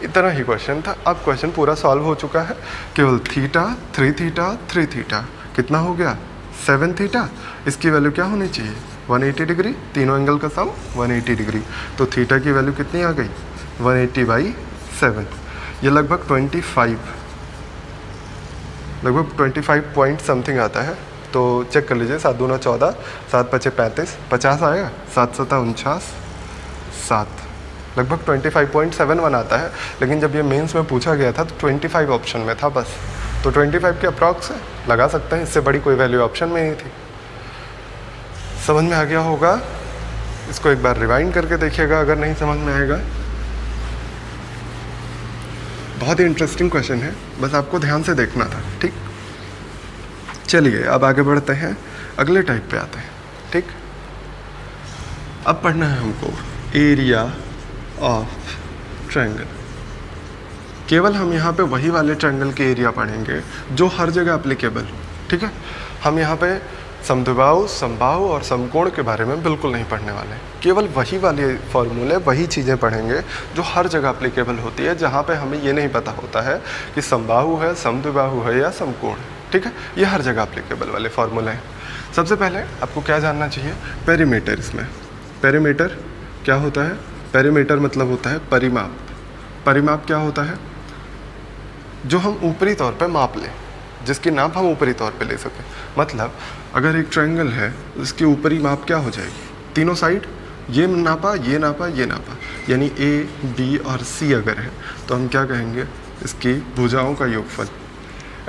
S1: इतना ही क्वेश्चन था। अब क्वेश्चन पूरा सॉल्व हो चुका है। केवल थीटा, 3 थीटा, 3 थीटा कितना हो गया, 7 थीटा। इसकी वैल्यू क्या होनी चाहिए, 180 डिग्री। तीनों एंगल का सम 180 डिग्री। तो थीटा की वैल्यू कितनी आ गई, 180/7। ये लगभग 25 पॉइंट समथिंग आता है। तो चेक कर लीजिए, 7 दूना 14, 7 पचे 35, 50 आएगा, 7 सता 49, 7, लगभग 25.71 आता है। लेकिन जब ये मेंस में पूछा गया था तो 25 ऑप्शन में था बस, तो 25 के अप्रॉक्स लगा सकते हैं, इससे बड़ी कोई वैल्यू ऑप्शन में नहीं थी। समझ में आ गया होगा। इसको एक बार रिवाइंड करके देखिएगा अगर नहीं समझ में आएगा। बहुत ही इंटरेस्टिंग क्वेश्चन है, बस आपको ध्यान से देखना था, ठीक। चलिए अब आगे बढ़ते हैं, अगले टाइप पे आते हैं, ठीक। अब पढ़ना है हमको एरिया ऑफ ट्रायंगल। केवल हम यहाँ पे वही वाले ट्रायंगल के एरिया पढ़ेंगे जो हर जगह एप्लीकेबल, ठीक है। हम यहाँ पे समद्विबाहु, समबाहु और समकोण के बारे में बिल्कुल नहीं पढ़ने वाले। केवल वही वाले फॉर्मूले, वही चीज़ें पढ़ेंगे जो हर जगह एप्लीकेबल होती है, जहाँ पे हमें ये नहीं पता होता है कि समबाहु है, समद्विबाहु है या समकोण है, ठीक है। ये हर जगह एप्लीकेबल वाले फॉर्मूले हैं। सबसे पहले आपको क्या जानना चाहिए, पेरीमीटर। इसमें पेरीमीटर क्या होता है, पेरीमीटर मतलब होता है परिमाप। परिमाप क्या होता है, जो हम ऊपरी तौर पे माप लें, जिसकी नाप हम ऊपरी तौर पे ले सकें। मतलब अगर एक ट्रायंगल है उसकी ऊपरी माप क्या हो जाएगी, तीनों साइड, ये नापा, ये नापा, ये नापा, यानी ए, बी और सी अगर है तो हम क्या कहेंगे, इसकी भुजाओं का योगफल,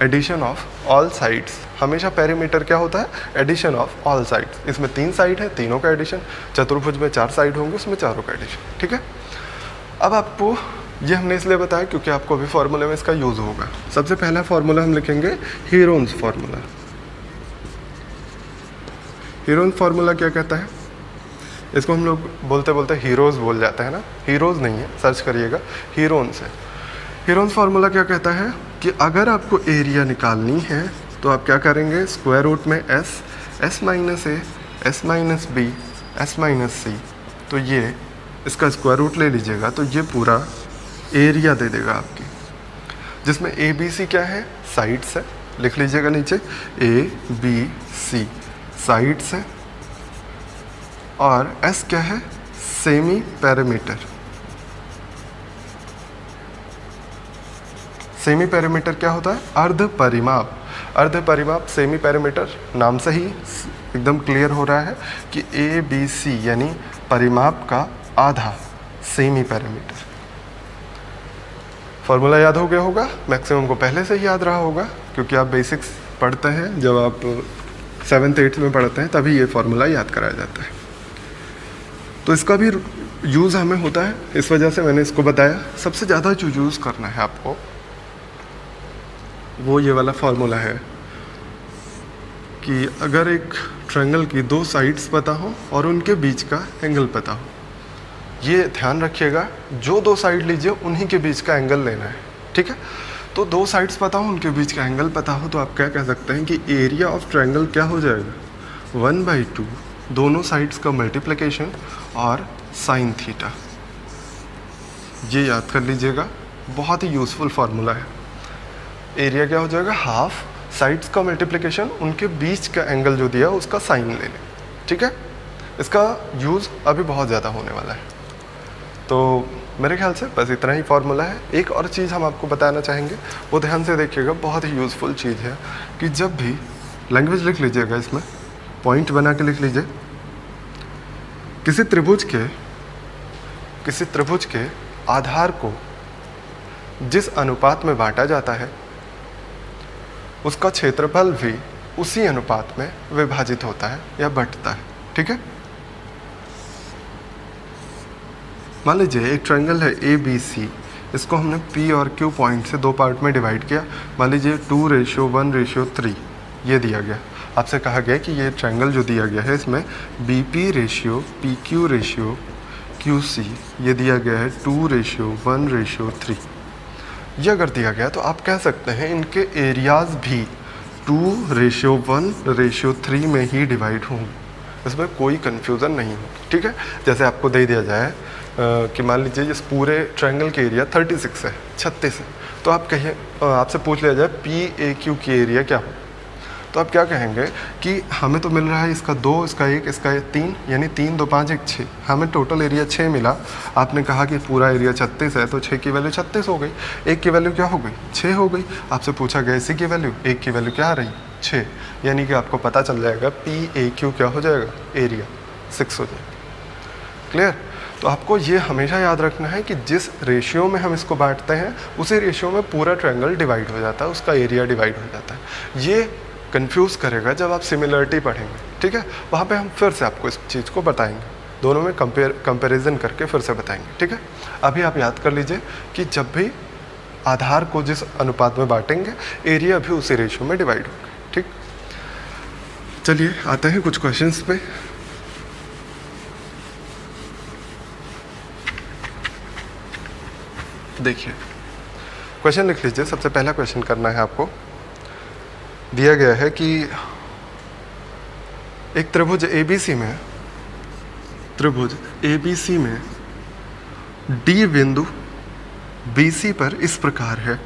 S1: एडिशन ऑफ ऑल साइड्स। हमेशा पेरीमीटर क्या होता है, एडिशन ऑफ ऑल साइड्स। इसमें 3 साइड है, तीनों का एडिशन। चतुर्भुज में 4 साइड होंगे, उसमें चारों का एडिशन, ठीक है। अब आपको ये हमने इसलिए बताया क्योंकि आपको अभी फॉर्मूले में इसका यूज़ होगा। सबसे पहला फॉर्मूला हम लिखेंगे हीरोन्स फार्मूला। हीरोन्स फार्मूला क्या कहता है, इसको हम लोग बोलते बोलते हीरोज़ बोल जाते हैं ना, हीरोज़ नहीं है, सर्च करिएगा, हीरोन्स है। हीरोन्स फार्मूला क्या कहता है कि अगर आपको एरिया निकालनी है तो आप क्या करेंगे, स्क्वायर रूट में S, S minus A, S minus B, S minus C, तो ये इसका स्क्वायर रूट ले लीजिएगा तो ये पूरा एरिया दे देगा आपकी, जिसमें ए बी सी क्या है, साइड्स है, लिख लीजिएगा नीचे, ए बी सी साइड्स है, और एस क्या है, सेमी पेरीमीटर। सेमी पेरीमीटर क्या होता है, अर्ध परिमाप। अर्ध परिमाप, सेमी पेरीमीटर, नाम से ही एकदम क्लियर हो रहा है कि ए बी सी यानी परिमाप का आधा, सेमी पेरीमीटर। फॉर्मूला याद हो गया होगा, मैक्सिमम को पहले से ही याद रहा होगा क्योंकि आप बेसिक्स पढ़ते हैं, जब आप 7th 8th में पढ़ते हैं तभी ये फॉर्मूला याद कराया जाता है। तो इसका भी यूज़ हमें होता है, इस वजह से मैंने इसको बताया। सबसे ज़्यादा जो यूज़ करना है आपको वो ये वाला फॉर्मूला है कि अगर एक ट्रायंगल की 2 साइड्स पता हो और उनके बीच का एंगल पता हो, ये ध्यान रखिएगा, जो 2 साइड लीजिए उन्हीं के बीच का एंगल लेना है, ठीक है। तो 2 साइड्स पता हो, उनके बीच का एंगल पता हो, तो आप क्या कह सकते हैं कि एरिया ऑफ ट्रायंगल क्या हो जाएगा, 1/2 दोनों साइड्स का मल्टीप्लिकेशन और साइन थीटा। ये याद कर लीजिएगा, बहुत ही यूज़फुल फार्मूला है। एरिया क्या हो जाएगा, हाफ साइड्स का मल्टीप्लिकेशन, उनके बीच का एंगल जो दिया उसका साइन ले लें, ठीक है। इसका यूज़ अभी बहुत ज़्यादा होने वाला है। तो मेरे ख्याल से बस इतना ही फार्मूला है। एक और चीज़ हम आपको बताना चाहेंगे, वो ध्यान से देखिएगा, बहुत ही यूज़फुल चीज़ है कि जब भी लैंग्वेज लिख लीजिएगा, इसमें पॉइंट बना के लिख लीजिए, किसी त्रिभुज के आधार को जिस अनुपात में बांटा जाता है उसका क्षेत्रफल भी उसी अनुपात में विभाजित होता है या बंटता है, ठीक है। मान लीजिए एक ट्रायंगल है ए बी सी, इसको हमने पी और क्यू पॉइंट से 2 पार्ट में डिवाइड किया। मान लीजिए 2:1:3 ये दिया गया। आपसे कहा गया कि ये ट्रायंगल जो दिया गया है इसमें B P ratio, P Q ratio, Q C ये दिया गया है 2:1:3। ये अगर दिया गया तो आप कह सकते हैं इनके एरियाज़ भी 2:1:3 में ही डिवाइड होंगे, इसमें कोई कन्फ्यूज़न नहीं होगी। ठीक है, जैसे आपको दे दिया जाए कि मान लीजिए इस पूरे ट्रायंगल की एरिया 36 है, 36 है, तो आप कहिए आपसे पूछ लिया जाए PAQ की एरिया क्या हो, तो आप क्या कहेंगे कि हमें तो मिल रहा है इसका 2, इसका 1, इसका 3, यानी 3, 2, 5, 1, 6, हमें टोटल एरिया 6 मिला। आपने कहा कि पूरा एरिया 36 है, तो 6 की वैल्यू 36 हो गई, 1 की वैल्यू क्या हो गई, 6 हो गई। आपसे पूछा गया इसी की वैल्यू, 1 की वैल्यू क्या आ रही, 6, यानी कि आपको पता चल जाएगा PAQ क्या हो जाएगा, एरिया 6 हो जाएगा। क्लियर? तो आपको ये हमेशा याद रखना है कि जिस रेशियो में हम इसको बांटते हैं उसी रेशियो में पूरा ट्रायंगल डिवाइड हो जाता है, उसका एरिया डिवाइड हो जाता है। ये कंफ्यूज करेगा जब आप सिमिलरिटी पढ़ेंगे। ठीक है, वहाँ पे हम फिर से आपको इस चीज़ को बताएंगे, दोनों में कंपैरिजन करके फिर से बताएंगे। ठीक है, अभी आप याद कर लीजिए कि जब भी आधार को जिस अनुपात में बांटेंगे एरिया भी उसी रेशियो में डिवाइड होगा। ठीक, चलिए आते हैं कुछ क्वेश्चंस पे। देखिए क्वेश्चन लिख लीजिए। सबसे पहला क्वेश्चन करना है आपको, दिया गया है कि एक त्रिभुज ABC में, त्रिभुज ABC में D बिंदु BC पर इस प्रकार है,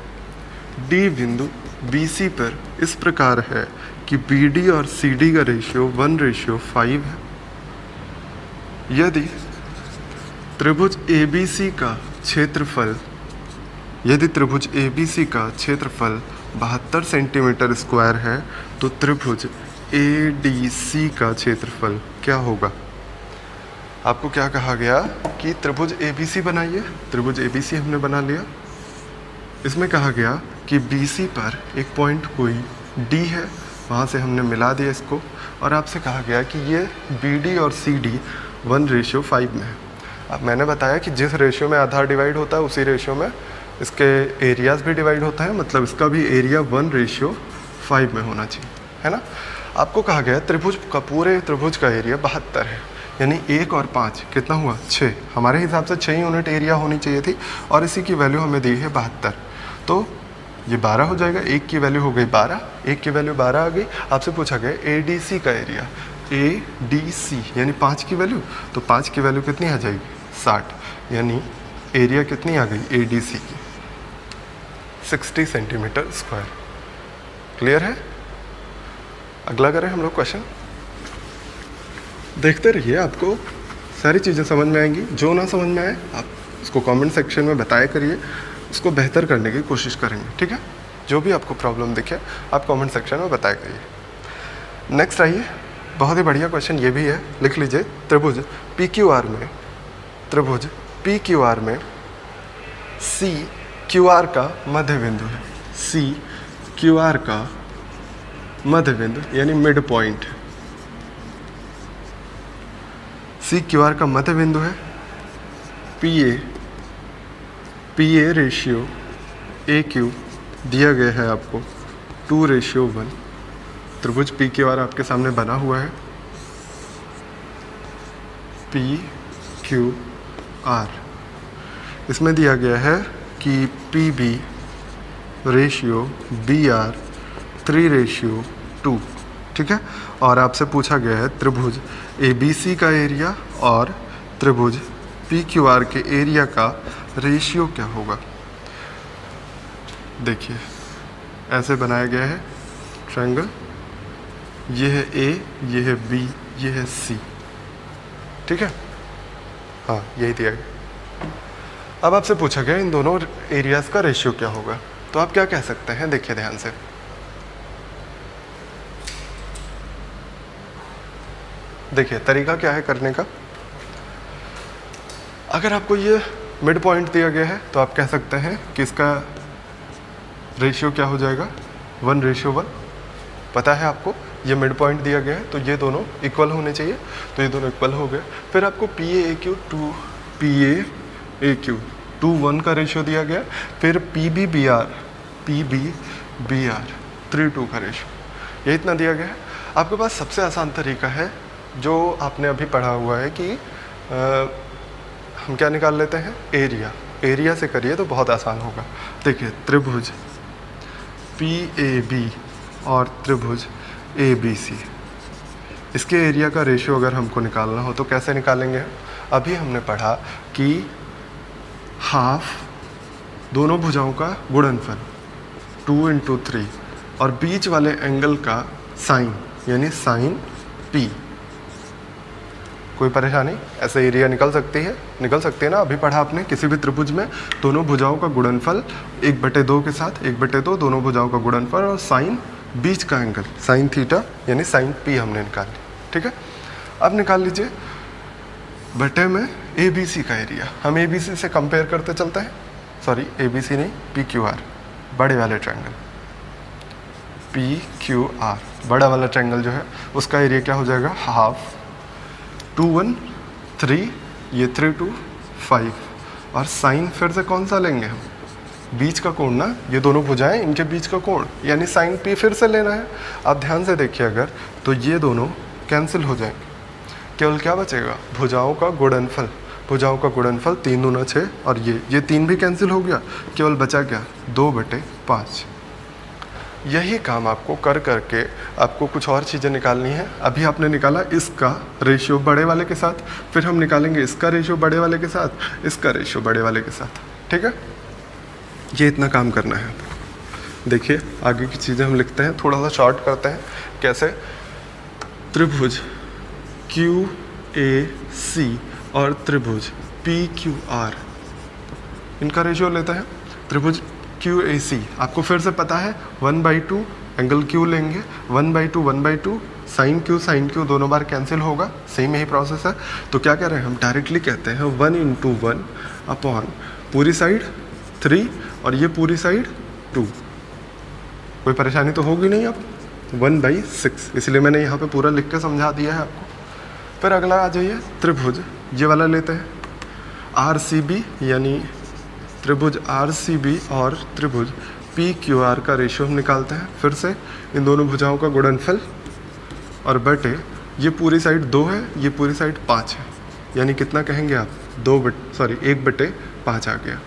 S1: D बिंदु BC पर इस प्रकार है कि BD और CD का रेशियो 1:5 है। यदि त्रिभुज ABC का क्षेत्रफल, यदि त्रिभुज ABC का क्षेत्रफल 72 सेंटीमीटर स्क्वायर है, तो त्रिभुज ADC का क्षेत्रफल क्या होगा। आपको क्या कहा गया कि त्रिभुज ABC बनाइए, त्रिभुज ABC हमने बना लिया। इसमें कहा गया कि BC पर एक पॉइंट कोई D है, वहाँ से हमने मिला दिया इसको, और आपसे कहा गया कि ये BD और CD 1:5 में है। अब मैंने बताया कि जिस रेशियो में आधार डिवाइड होता है उसी रेशियो में इसके एरियाज़ भी डिवाइड होता है, मतलब इसका भी एरिया 1:5 में होना चाहिए, है ना। आपको कहा गया त्रिभुज का, पूरे त्रिभुज का एरिया 72 है, यानी 1 और 5 कितना हुआ, 6। हमारे हिसाब से 6 यूनिट एरिया होनी चाहिए थी, और इसी की वैल्यू हमें दी है 72, तो ये 12 हो जाएगा। 1 की वैल्यू हो गई 12, 1 की वैल्यू 12 आ गई। आपसे पूछा गया ADC का एरिया, ADC यानी 5 की वैल्यू, तो 5 की वैल्यू कितनी आ जाएगी, 60, यानी एरिया कितनी आ गई ADC की, 60 सेंटीमीटर स्क्वायर। क्लियर है? अगला करें हम लोग क्वेश्चन। देखते रहिए, आपको सारी चीज़ें समझ में आएंगी। जो ना समझ में आए आप उसको कमेंट सेक्शन में बताया करिए, उसको बेहतर करने की कोशिश करेंगे। ठीक है, जो भी आपको प्रॉब्लम दिखे आप कमेंट सेक्शन में बताया करिए। नेक्स्ट आइए, बहुत ही बढ़िया क्वेश्चन ये भी है, लिख लीजिए। त्रिभुज PQR में, त्रिभुज PQR में CQR का मध्य बिंदु है, CQR का मध्य बिंदु यानी मिड पॉइंट, CQR का मध्य बिंदु है। PA रेशियो AQ दिया गया है आपको 2:1। त्रिभुज PQR आपके सामने बना हुआ है, PQR। इसमें दिया गया है कि PB रेशियो BR 3:2। ठीक है, और आपसे पूछा गया है त्रिभुज ABC का एरिया और त्रिभुज PQR के एरिया का रेशियो क्या होगा। देखिए ऐसे बनाया गया है ट्रायंगल, ये है A, ये है B, ये है C। ठीक है, हाँ यही दिया गया। अब आपसे पूछा गया इन दोनों एरियाज़ का रेशियो क्या होगा, तो आप क्या कह सकते हैं, देखिए ध्यान से। देखिए तरीका क्या है करने का। अगर आपको ये मिड पॉइंट दिया गया है तो आप कह सकते हैं कि इसका रेशियो क्या हो जाएगा, 1:1। पता है आपको ये मिड पॉइंट दिया गया है तो ये दोनों इक्वल होने चाहिए, तो ये दोनों इक्वल हो गए। फिर आपको PAQ 2:1 का रेशियो दिया गया। फिर PBBR 3:2 का रेशियो, ये इतना दिया गया है। आपके पास सबसे आसान तरीका है जो आपने अभी पढ़ा हुआ है कि हम क्या निकाल लेते हैं, एरिया। एरिया से करिए तो बहुत आसान होगा। देखिए त्रिभुज PAB और त्रिभुज ए बी सी, इसके एरिया का रेशियो अगर हमको निकालना हो तो कैसे निकालेंगे? अभी हमने पढ़ा कि हाफ दोनों भुजाओं का गुणनफल 2 × 3 और बीच वाले एंगल का साइन यानी साइन P। कोई परेशानी? ऐसे एरिया निकल सकती है ना। अभी पढ़ा आपने किसी भी त्रिभुज में दोनों भुजाओं का गुणनफल 1/2 के साथ 1/2 दोनों भुजाओं का गुणनफल और साइन बीच का एंगल साइन थीटा यानी साइन P हमने निकाल लिया। ठीक है, अब निकाल लीजिए बटे में ABC का एरिया। हम ABC से कंपेयर करते चलते हैं, सॉरी ABC नहीं, PQR, बड़े वाले ट्रायंगल PQR, बड़ा वाला ट्रायंगल जो है उसका एरिया क्या हो जाएगा? हाफ 2 1 3, ये 3 2 5 और साइन फिर से कौन सा लेंगे हम? बीच का कोण ना, ये दोनों भुजाएं इनके बीच का कोण यानी साइन P फिर से लेना है। आप ध्यान से देखिए अगर तो ये दोनों कैंसिल हो जाएंगे, केवल क्या बचेगा? भुजाओं का गुणनफल। भुजाओं का गुणनफल 3 दूना 6 और ये 3 भी कैंसिल हो गया, केवल बचा क्या? 2/5। यही काम आपको कर करके आपको कुछ और चीज़ें निकालनी है। अभी आपने निकाला इसका रेशियो बड़े वाले के साथ, फिर हम निकालेंगे इसका रेशियो बड़े वाले के साथ, इसका रेशियो बड़े वाले के साथ। ठीक है, ये इतना काम करना है। देखिए आगे की चीज़ें हम लिखते हैं, थोड़ा सा शॉर्ट करते हैं। कैसे? त्रिभुज QAC और त्रिभुज PQR, इनका रेशियो लेते हैं। त्रिभुज QAC आपको फिर से पता है 1/2 एंगल Q लेंगे, 1/2 साइन Q दोनों बार कैंसिल होगा, सेम यही प्रोसेस है। तो क्या कह रहे हैं हम? डायरेक्टली कहते हैं 1 × 1 अपॉन पूरी साइड 3 और ये पूरी साइड 2। कोई परेशानी तो होगी नहीं? अब 1/6, इसलिए मैंने यहाँ पे पूरा लिख के समझा दिया है आपको। फिर अगला आ जाइए, त्रिभुज ये वाला लेते हैं RCB, यानी त्रिभुज RCB और त्रिभुज PQR का रेशियो हम निकालते हैं। फिर से इन दोनों भुजाओं का गुणनफल और बटे ये पूरी साइड 2 है, ये पूरी साइड 5 है, यानी कितना कहेंगे आप? 1/5 आ गया।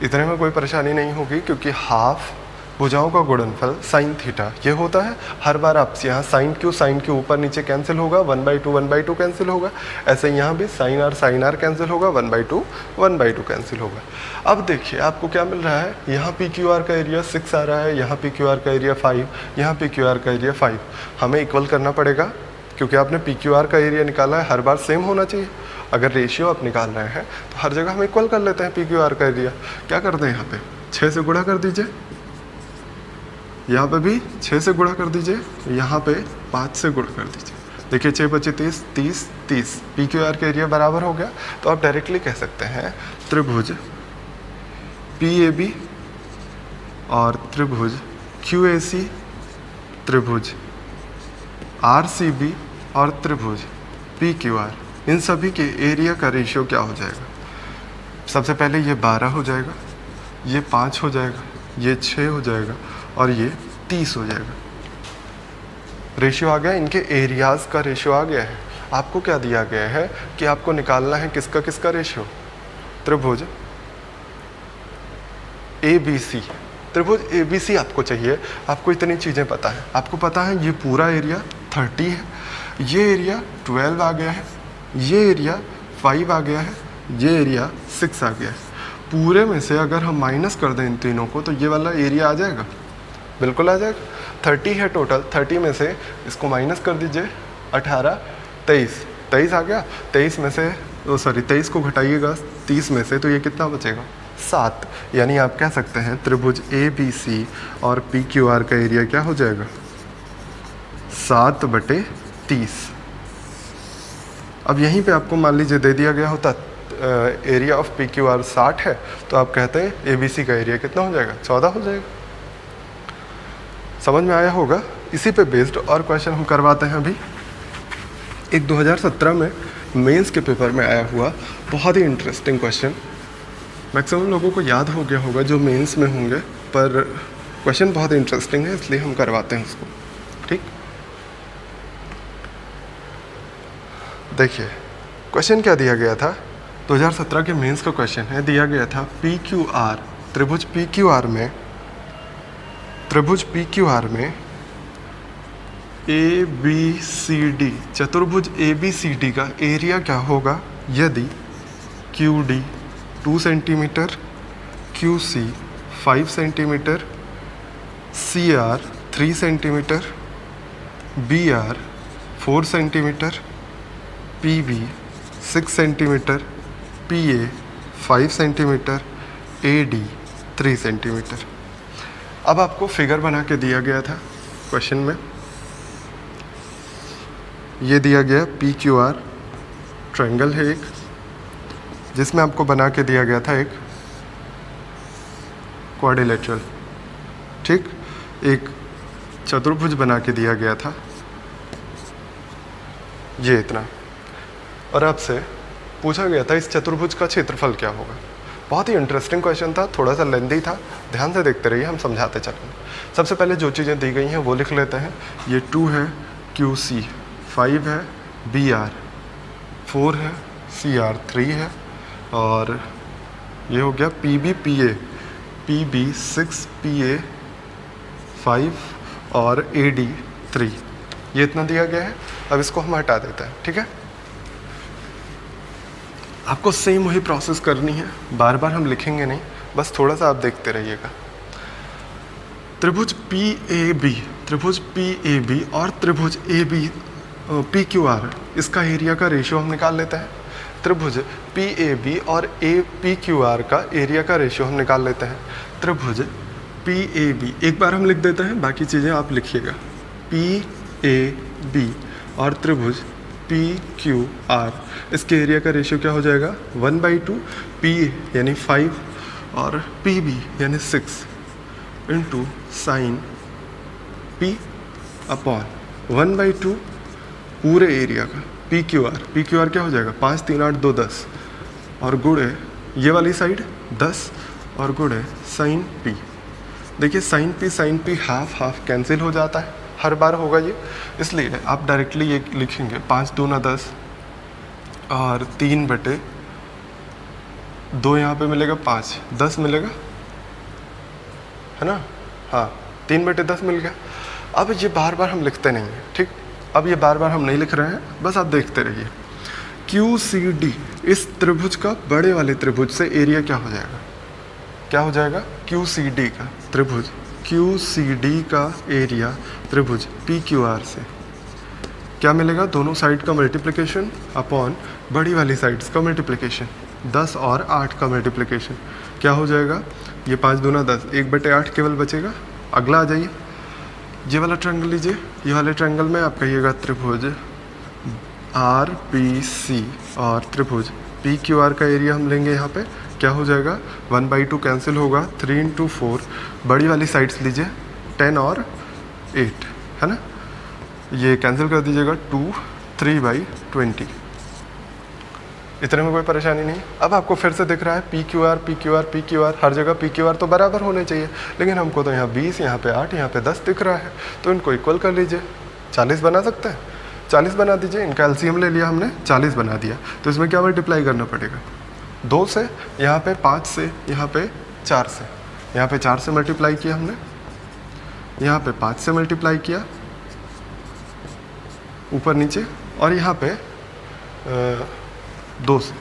S1: इतने में कोई परेशानी नहीं होगी क्योंकि हाफ भुजाओं का गुणनफल साइन थीटा ये होता है। हर बार आप यहाँ साइन Q ऊपर नीचे कैंसिल होगा, 1/2 कैंसिल होगा। ऐसे यहाँ भी साइन R कैंसिल होगा, 1/2 कैंसिल होगा। अब देखिए आपको क्या मिल रहा है? यहाँ PQR का एरिया 6 आ रहा है, यहाँ PQR का एरिया 5, यहाँ PQR का एरिया 5। हमें इक्वल करना पड़ेगा क्योंकि आपने PQR का एरिया निकाला है, हर बार सेम होना चाहिए। अगर रेशियो आप निकाल रहे हैं तो हर जगह हम इक्वल कर लेते हैं PQR का एरिया। क्या करते हैं यहाँ पे? 6 से गुणा कर दीजिए, यहाँ पे भी 6 से गुणा कर दीजिए, यहाँ पे 5 से गुणा कर दीजिए। देखिए 6 × 5 = 30। PQR का एरिया बराबर हो गया। तो आप डायरेक्टली कह सकते हैं त्रिभुज PAB और त्रिभुज QAC, त्रिभुज RCB और त्रिभुज PQR, इन सभी के एरिया का रेशियो क्या हो जाएगा? सबसे पहले ये 12 हो जाएगा, ये 5 हो जाएगा, ये 6 हो जाएगा और ये 30 हो जाएगा। रेशियो आ गया, इनके एरियाज़ का रेशियो आ गया है। आपको क्या दिया गया है कि आपको निकालना है किसका रेशियो? त्रिभुज ABC। त्रिभुज ABC आपको चाहिए। आपको इतनी चीज़ें पता है, आपको पता है ये पूरा एरिया 30 है, ये एरिया 12 आ गया है, ये एरिया 5 आ गया है, ये एरिया 6 आ गया है। पूरे में से अगर हम माइनस कर दें इन तीनों को तो ये वाला एरिया आ जाएगा, बिल्कुल आ जाएगा। 30 है टोटल, 30 में से इसको माइनस कर दीजिए, 18 23 आ गया। 23 में से 23 को घटाइएगा 30 में से तो ये कितना बचेगा? 7। यानी आप कह सकते हैं त्रिभुज ABC और PQR का एरिया क्या हो जाएगा? 7/30। अब यहीं पे आपको मान लीजिए दे दिया गया होता एरिया ऑफ PQR 60 है, तो आप कहते हैं ABC का एरिया कितना हो जाएगा? 14 हो जाएगा। समझ में आया होगा। इसी पे बेस्ड और क्वेश्चन हम करवाते हैं अभी। एक 2017 में मेंस के पेपर में आया हुआ बहुत ही इंटरेस्टिंग क्वेश्चन, मैक्सिमम लोगों को याद हो गया होगा जो मेंस में होंगे, पर क्वेश्चन बहुत इंटरेस्टिंग है इसलिए हम करवाते हैं उसको। ठीक, देखिए क्वेश्चन क्या दिया गया था। 2017 के मेंस का क्वेश्चन है, दिया गया था PQR, त्रिभुज PQR में त्रिभुज पी क्यू आर में ए बी सी डी, चतुर्भुज ए बी सी डी का एरिया क्या होगा यदि Q D 2 centimetre, Q C 5 centimetre, C R 3 centimetre, B R 4 centimetre, P B 6 centimetre, P A 5 centimetre, A D 3 centimetre. अब आपको figure बना के दिया गया था क्वेश्चन में, ये दिया गया पी क्यू आर ट्रायंगल है एक, जिसमें आपको बना के दिया गया था एक क्वाड्रिलेटरल, ठीक, एक चतुर्भुज बना के दिया गया था ये इतना, और आपसे पूछा गया था इस चतुर्भुज का क्षेत्रफल क्या होगा। बहुत ही इंटरेस्टिंग क्वेश्चन था, थोड़ा सा लेंदी था, ध्यान से देखते रहिए, हम समझाते चलेंगे। सबसे पहले जो चीज़ें दी गई हैं वो लिख लेते हैं। ये 2 है, क्यू सी 5 है, बी आर 4 है, सी आर 3 है, और ये हो गया पी बी 6, पी ए 5 और ए डी 3, ये इतना दिया गया है। अब इसको हम हटा देते हैं, ठीक है। आपको सेम वही प्रोसेस करनी है, बार बार हम लिखेंगे नहीं, बस थोड़ा सा आप देखते रहिएगा। त्रिभुज पी ए बी और त्रिभुज A B P Q R, इसका एरिया का रेशियो हम निकाल लेते हैं। त्रिभुज पी ए बी और ए पी क्यू आर का एरिया का रेशियो हम निकाल लेते हैं। त्रिभुज पी ए बी एक बार हम लिख देते हैं, बाकी चीज़ें आप लिखिएगा। पी ए बी और त्रिभुज पी क्यू आर, इसके एरिया का रेशियो क्या हो जाएगा 1/2, पी यानी 5 और पी बी यानी 6 इंटू साइन पी अपॉन 1/2 पूरे एरिया का पी क्यू आर क्या हो जाएगा 5 3 8 2 10 और गुणे ये वाली साइड 10 और गुणे साइन पी। देखिए साइन पी हाफ कैंसिल हो जाता है, हर बार होगा ये, इसलिए आप डायरेक्टली ये लिखेंगे 5 दूना 10 और 3/2 यहाँ पे मिलेगा 5, 10 मिलेगा, है ना, हाँ 3/10 मिल गया। अब ये बार बार हम लिखते नहीं हैं, ठीक, अब ये बार बार हम नहीं लिख रहे हैं, बस आप देखते रहिए। क्यू सी डी, इस त्रिभुज का बड़े वाले त्रिभुज से एरिया क्या हो जाएगा, क्या हो जाएगा क्यू सी डी का, त्रिभुज क्यू सी डी का एरिया त्रिभुज पी क्यू आर से क्या मिलेगा, दोनों साइड का मल्टीप्लिकेशन अपॉन बड़ी वाली साइड्स का मल्टीप्लिकेशन, 10 और 8 का मल्टीप्लिकेशन, क्या हो जाएगा ये 5 दूना 10, 1/8 केवल बचेगा। अगला आ जाइए, ये वाला ट्रायंगल लीजिए, ये वाले ट्रायंगल में आप कहिएगा त्रिभुज आर पी सी और त्रिभुज पी क्यू आर का एरिया हम लेंगे, यहाँ पे क्या हो जाएगा 1/2 कैंसिल होगा, 3 इंटू 4 बड़ी वाली साइड्स लीजिए 10 और 8, है ना, ये कैंसिल कर दीजिएगा 2 3/20, इतने में कोई परेशानी नहीं। अब आपको फिर से दिख रहा है पी क्यू आर, हर जगह पी क्यू आर तो बराबर होने चाहिए, लेकिन हमको तो यहाँ 20, यहाँ पे 8, यहाँ पे 10 दिख रहा है, तो इनको इक्वल कर लीजिए। 40 बना सकते हैं, 40 बना दीजिए, इनका एलसीएम ले लिया हमने, 40 बना दिया, तो इसमें क्या मल्टीप्लाई करना पड़ेगा 2 से, यहाँ पे 5 से, यहाँ पे 4 से, यहाँ पे 4 से मल्टीप्लाई किया हमने, यहाँ पे 5 से मल्टीप्लाई किया ऊपर नीचे, और यहाँ पे 2 से,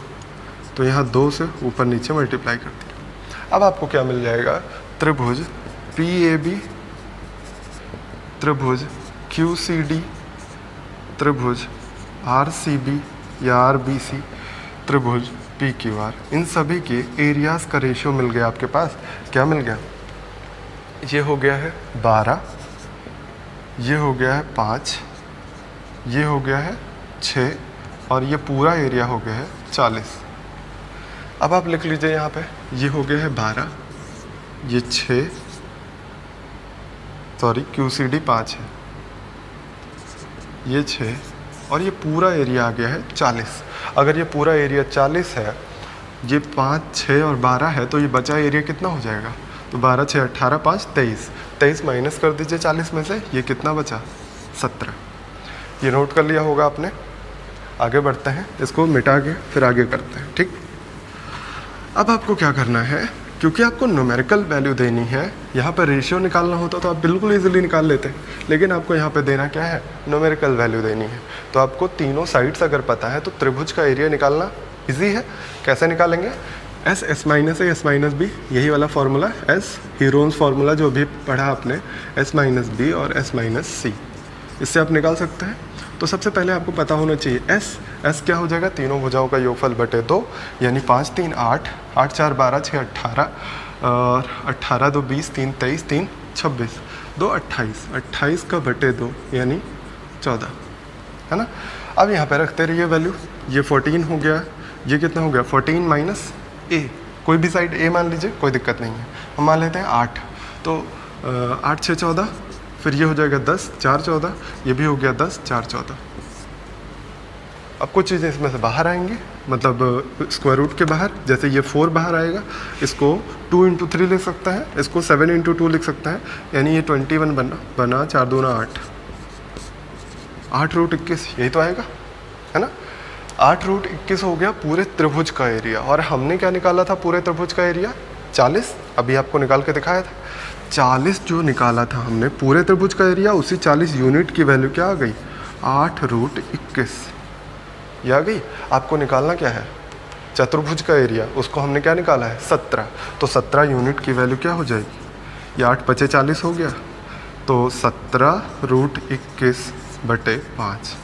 S1: तो यहाँ 2 से ऊपर नीचे मल्टीप्लाई कर दिया। अब आपको क्या मिल जाएगा, त्रिभुज पी ए बी, त्रिभुज क्यू सी डी, त्रिभुज आर सी बी या आर बी सी, त्रिभुज पी क्यू आर, इन सभी के एरियाज़ का रेशियो मिल गया आपके पास। क्या मिल गया, ये हो गया है 12, ये हो गया है 5, ये हो गया है 6 और ये पूरा एरिया हो गया है 40। अब आप लिख लीजिए यहाँ पे, ये हो गया है 12, ये 6, सॉरी क्यू सी डी 5 है, ये 6 और ये पूरा एरिया आ गया है 40। अगर ये पूरा एरिया 40 है, ये 5, 6 और 12 है, तो ये बचा एरिया कितना हो जाएगा, तो 12, 6, 18, 5, 23, 23 माइनस कर दीजिए 40 में से, ये कितना बचा 17। ये नोट कर लिया होगा आपने। आगे बढ़ते हैं, इसको मिटा के फिर आगे करते हैं, ठीक। अब आपको क्या करना है क्योंकि आपको न्यूमेरिकल वैल्यू देनी है, यहाँ पर रेशियो निकालना होता तो आप बिल्कुल इजीली निकाल लेते हैं, लेकिन आपको यहाँ पे देना क्या है, न्यूमेरिकल वैल्यू देनी है। तो आपको तीनों साइड्स अगर पता है तो त्रिभुज का एरिया निकालना इजी है। कैसे निकालेंगे, S S minus A S minus B, यही वाला फार्मूला, एस हीरोन्स फार्मूला जो भी पढ़ा आपने, एस माइनस बी और एस माइनस सी, इससे आप निकाल सकते हैं। तो सबसे पहले आपको पता होना चाहिए एस क्या हो जाएगा, तीनों भुजाओं का योगफल बटे 2, यानी 5 3 8, 8 4 12, 6 18, और 18 2 20, 3 23, 3 26, 2 28, 28 का बटे 2 यानी 14, है ना। अब यहाँ पे रखते रहिए वैल्यू, ये 14 हो गया, ये कितना हो गया 14 माइनस ए, कोई भी साइड ए मान लीजिए, कोई दिक्कत नहीं है। हम मान लेते हैं 8, तो 8 6 14, फिर ये हो जाएगा 10 4 14, ये भी हो गया 10 4 14। अब कुछ चीज़ें इसमें से बाहर आएंगी, मतलब स्क्वायर रूट के बाहर, जैसे ये 4 बाहर आएगा, इसको 2 × 3 लिख सकता है, इसको 7 × 2 लिख सकता है, यानी ये 21 बना 4 2 8, 8 रूट 21, यही तो आएगा, है ना। 8 रूट 21 हो गया पूरे त्रिभुज का एरिया। और हमने क्या निकाला था पूरे त्रिभुज का एरिया, 40, अभी आपको निकाल के दिखाया था। 40 जो निकाला था हमने पूरे त्रिभुज का एरिया, उसी 40 यूनिट की वैल्यू क्या आ गई, 8 रूट 21, ये आ गई। आपको निकालना क्या है, चतुर्भुज का एरिया, उसको हमने क्या निकाला है 17, तो 17 यूनिट की वैल्यू क्या हो जाएगी, ये 8 5 40 हो गया, तो 17 रूट 21 बटे 5।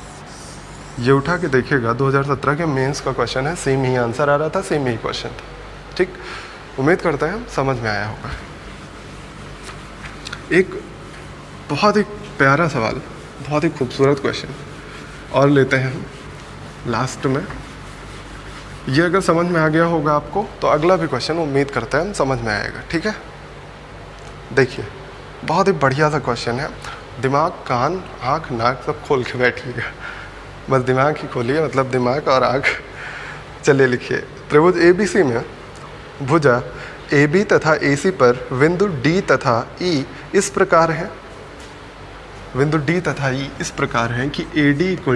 S1: ये उठा के देखिएगा 2017 के मेंस का क्वेश्चन है, सेम ही आंसर आ रहा था, सेम ही क्वेश्चन था। ठीक, उम्मीद करते हैं समझ में आया होगा। एक बहुत ही प्यारा सवाल, बहुत ही खूबसूरत क्वेश्चन और लेते हैं हम लास्ट में। ये अगर समझ में आ गया होगा आपको तो अगला भी क्वेश्चन उम्मीद करते हैं हम समझ में आएगा। ठीक है, देखिए बहुत ही बढ़िया सा क्वेश्चन है। दिमाग कान आँख नाक सब खोल के बैठिएगा, बस दिमाग ही खोलिए, मतलब दिमाग और आँख। चलिए लिखिए, त्रिभुज ABC में भुजा AB तथा AC पर बिंदु D तथा E इस प्रकार है, बिंदु D तथा E इस प्रकार है कि AD =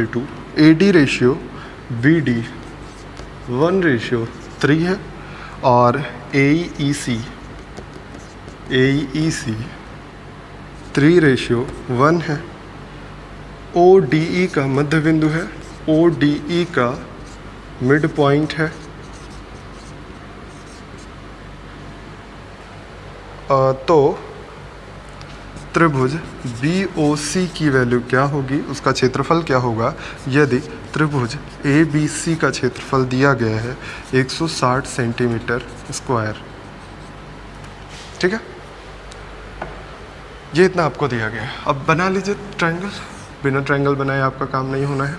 S1: AD रेशियो BD 1:3 है, और AEC 3:1 है। ODE का मध्य बिंदु है, ODE का मिड पॉइंट है, तो त्रिभुज BOC की वैल्यू क्या होगी, उसका क्षेत्रफल क्या होगा, यदि त्रिभुज ABC का क्षेत्रफल दिया गया है 160 सेंटीमीटर स्क्वायर। ठीक है, ये इतना आपको दिया गया है। अब बना लीजिए ट्रायंगल, बिना ट्रायंगल बनाए आपका काम नहीं होना है।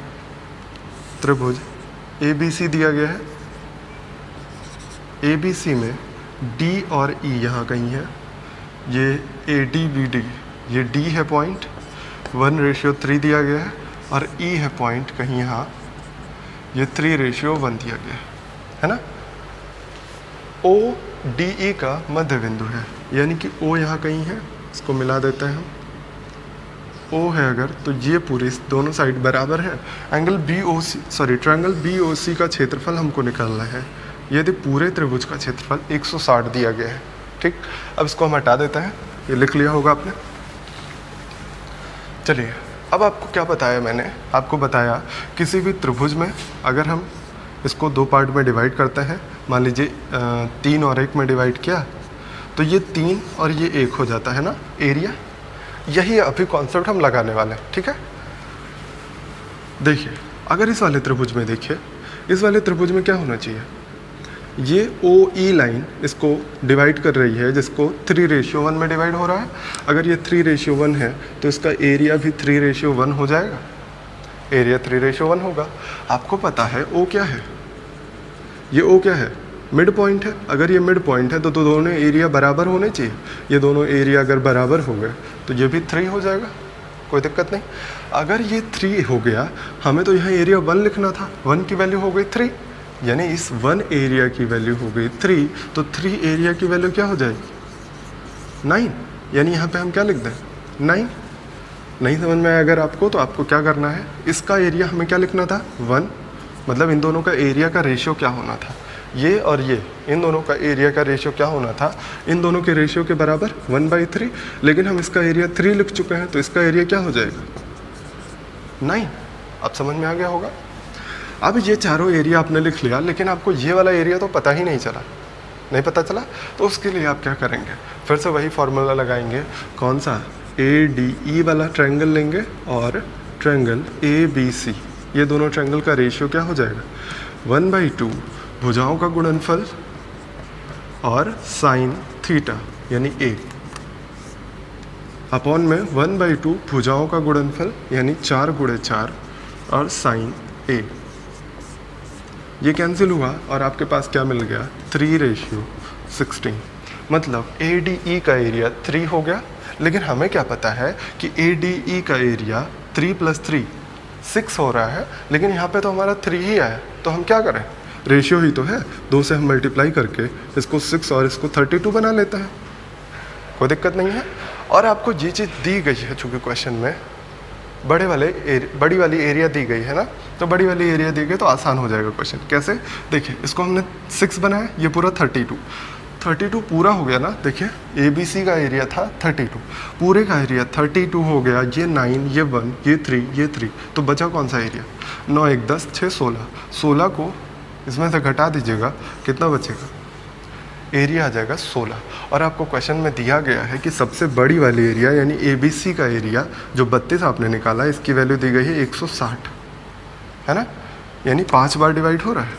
S1: त्रिभुज ABC दिया गया है, ABC में D और E यहाँ कहीं है, ये ADBD, ये D है पॉइंट, 1:3 दिया गया है, और E है पॉइंट कहीं यहाँ, ये 3:1 दिया गया है ना। ODE का मध्य बिंदु है, यानी कि O यहाँ कहीं है, इसको मिला देते हैं हम। O है अगर, तो ये पूरी दोनों साइड बराबर है। ट्रायंगल BOC का क्षेत्रफल हमको निकालना है, यदि पूरे त्रिभुज का क्षेत्रफल 160 दिया गया है। ठीक, अब इसको हम हटा देते हैं, ये लिख लिया होगा आपने। चलिए, अब आपको क्या बताया मैंने, आपको बताया किसी भी त्रिभुज में अगर हम इसको 2 पार्ट में डिवाइड करते हैं, मान लीजिए 3 और 1 में डिवाइड किया, तो ये 3 और ये 1 हो जाता है ना एरिया। यही अभी कॉन्सेप्ट हम लगाने वाले हैं। ठीक है, देखिए अगर इस वाले त्रिभुज में देखिए, इस वाले त्रिभुज में क्या होना चाहिए, ये OE लाइन इसको डिवाइड कर रही है, जिसको 3:1 में डिवाइड हो रहा है। अगर ये 3:1 है तो इसका एरिया भी 3:1 हो जाएगा, एरिया 3:1 होगा। आपको पता है O क्या है, ये O क्या है, मिड पॉइंट है। अगर ये मिड पॉइंट है तो दोनों एरिया बराबर होने चाहिए। ये दोनों एरिया अगर बराबर हो गए तो ये भी 3 हो जाएगा, कोई दिक्कत नहीं। अगर ये 3 हो गया, हमें तो यहाँ एरिया 1 लिखना था, 1 की वैल्यू हो गई 3, यानी इस 1 एरिया की वैल्यू हो गई 3, तो 3 एरिया की वैल्यू क्या हो जाएगी 9, यानी यहाँ पे हम क्या लिख दें 9। नहीं समझ में आया अगर आपको, तो आपको क्या करना है, इसका एरिया हमें क्या लिखना था 1, मतलब इन दोनों का एरिया का रेशियो क्या होना था, ये और ये, इन दोनों का एरिया का रेशियो क्या होना था, इन दोनों के रेशियो के बराबर 1/3, लेकिन हम इसका एरिया 3 लिख चुके हैं, तो इसका एरिया क्या हो जाएगा 9। अब समझ में आ गया होगा। अब ये चारों एरिया आपने लिख लिया, लेकिन आपको ये वाला एरिया तो पता ही नहीं चला, नहीं पता चला, तो उसके लिए आप क्या करेंगे, फिर से वही फॉर्मूला लगाएंगे। कौन सा, ADE वाला ट्रायंगल लेंगे और ट्रायंगल ABC, ये दोनों ट्रायंगल का रेशियो क्या हो जाएगा 1/2 भुजाओं का गुणनफल और साइन थीटा यानी A अपॉन में 1/2 भुजाओं का गुणनफल यानी 4 × 4 और साइन A। ये कैंसिल हुआ और आपके पास क्या मिल गया 3:16। मतलब ADE का एरिया 3 हो गया, लेकिन हमें क्या पता है कि ADE का एरिया 3 + 3 6 हो रहा है, लेकिन यहाँ पे तो हमारा 3 ही आया, तो हम क्या करें, रेशियो ही तो है, 2 से हम मल्टीप्लाई करके इसको 6 और इसको 32 बना लेते हैं, कोई दिक्कत नहीं है। और आपको ये चीज़ दी गई है, चूँकि क्वेश्चन में बड़ी वाली एरिया दी गई है ना, तो बड़ी वाली एरिया दी गई तो आसान हो जाएगा क्वेश्चन। कैसे, देखिए इसको हमने 6 बनाया, ये पूरा 32 पूरा हो गया ना। देखिए ABC का एरिया था 32, पूरे का एरिया 32 हो गया, ये 9, ये 1, ये 3, ये 3, तो बचा कौन सा एरिया 9 1 10 6 16 को इसमें से घटा दीजिएगा, कितना बचेगा, एरिया आ जाएगा 16। और आपको क्वेश्चन में दिया गया है कि सबसे बड़ी वाली एरिया यानी ABC का एरिया जो 32 आपने निकाला, इसकी वैल्यू दी गई है 160, है ना, यानी 5 बार डिवाइड हो रहा है।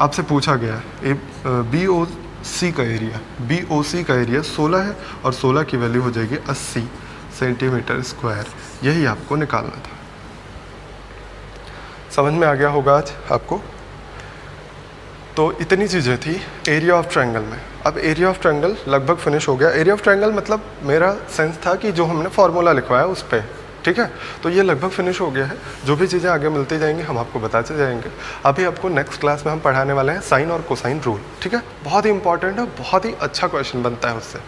S1: आपसे पूछा गया BOC का एरिया 16 है और 16 की वैल्यू हो जाएगी 80 सेंटीमीटर स्क्वायर, यही आपको निकालना था। समझ में आ गया होगा आज आपको। तो इतनी चीज़ें थी एरिया ऑफ ट्रायंगल में। अब एरिया ऑफ ट्रायंगल लगभग फिनिश हो गया। एरिया ऑफ ट्रायंगल मतलब मेरा सेंस था कि जो हमने फार्मूला लिखवाया उस पर, ठीक है, तो ये लगभग फिनिश हो गया है। जो भी चीज़ें आगे मिलती जाएंगी हम आपको बताते जाएंगे। अभी आपको नेक्स्ट क्लास में हम पढ़ाने वाले हैं साइन और कोसाइन रूल, ठीक है, बहुत ही इंपॉर्टेंट है, बहुत ही अच्छा क्वेश्चन बनता है उससे।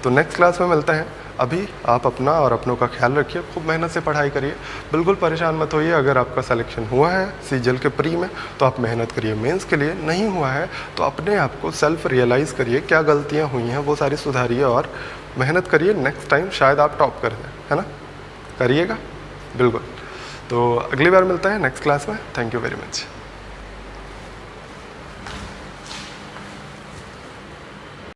S1: तो नेक्स्ट क्लास में मिलते हैं। अभी आप अपना और अपनों का ख्याल रखिए, खूब मेहनत से पढ़ाई करिए, बिल्कुल परेशान मत होइए। अगर आपका सिलेक्शन हुआ है CGL के प्री में तो आप मेहनत करिए, मेंस के लिए नहीं हुआ है तो अपने आप को सेल्फ रियलाइज़ करिए, क्या गलतियाँ हुई हैं वो सारी सुधारिए और मेहनत करिए। नेक्स्ट टाइम शायद आप टॉप कर दें, है ना, करिएगा बिल्कुल। तो अगली बार मिलते हैं नेक्स्ट क्लास में। Thank you very much.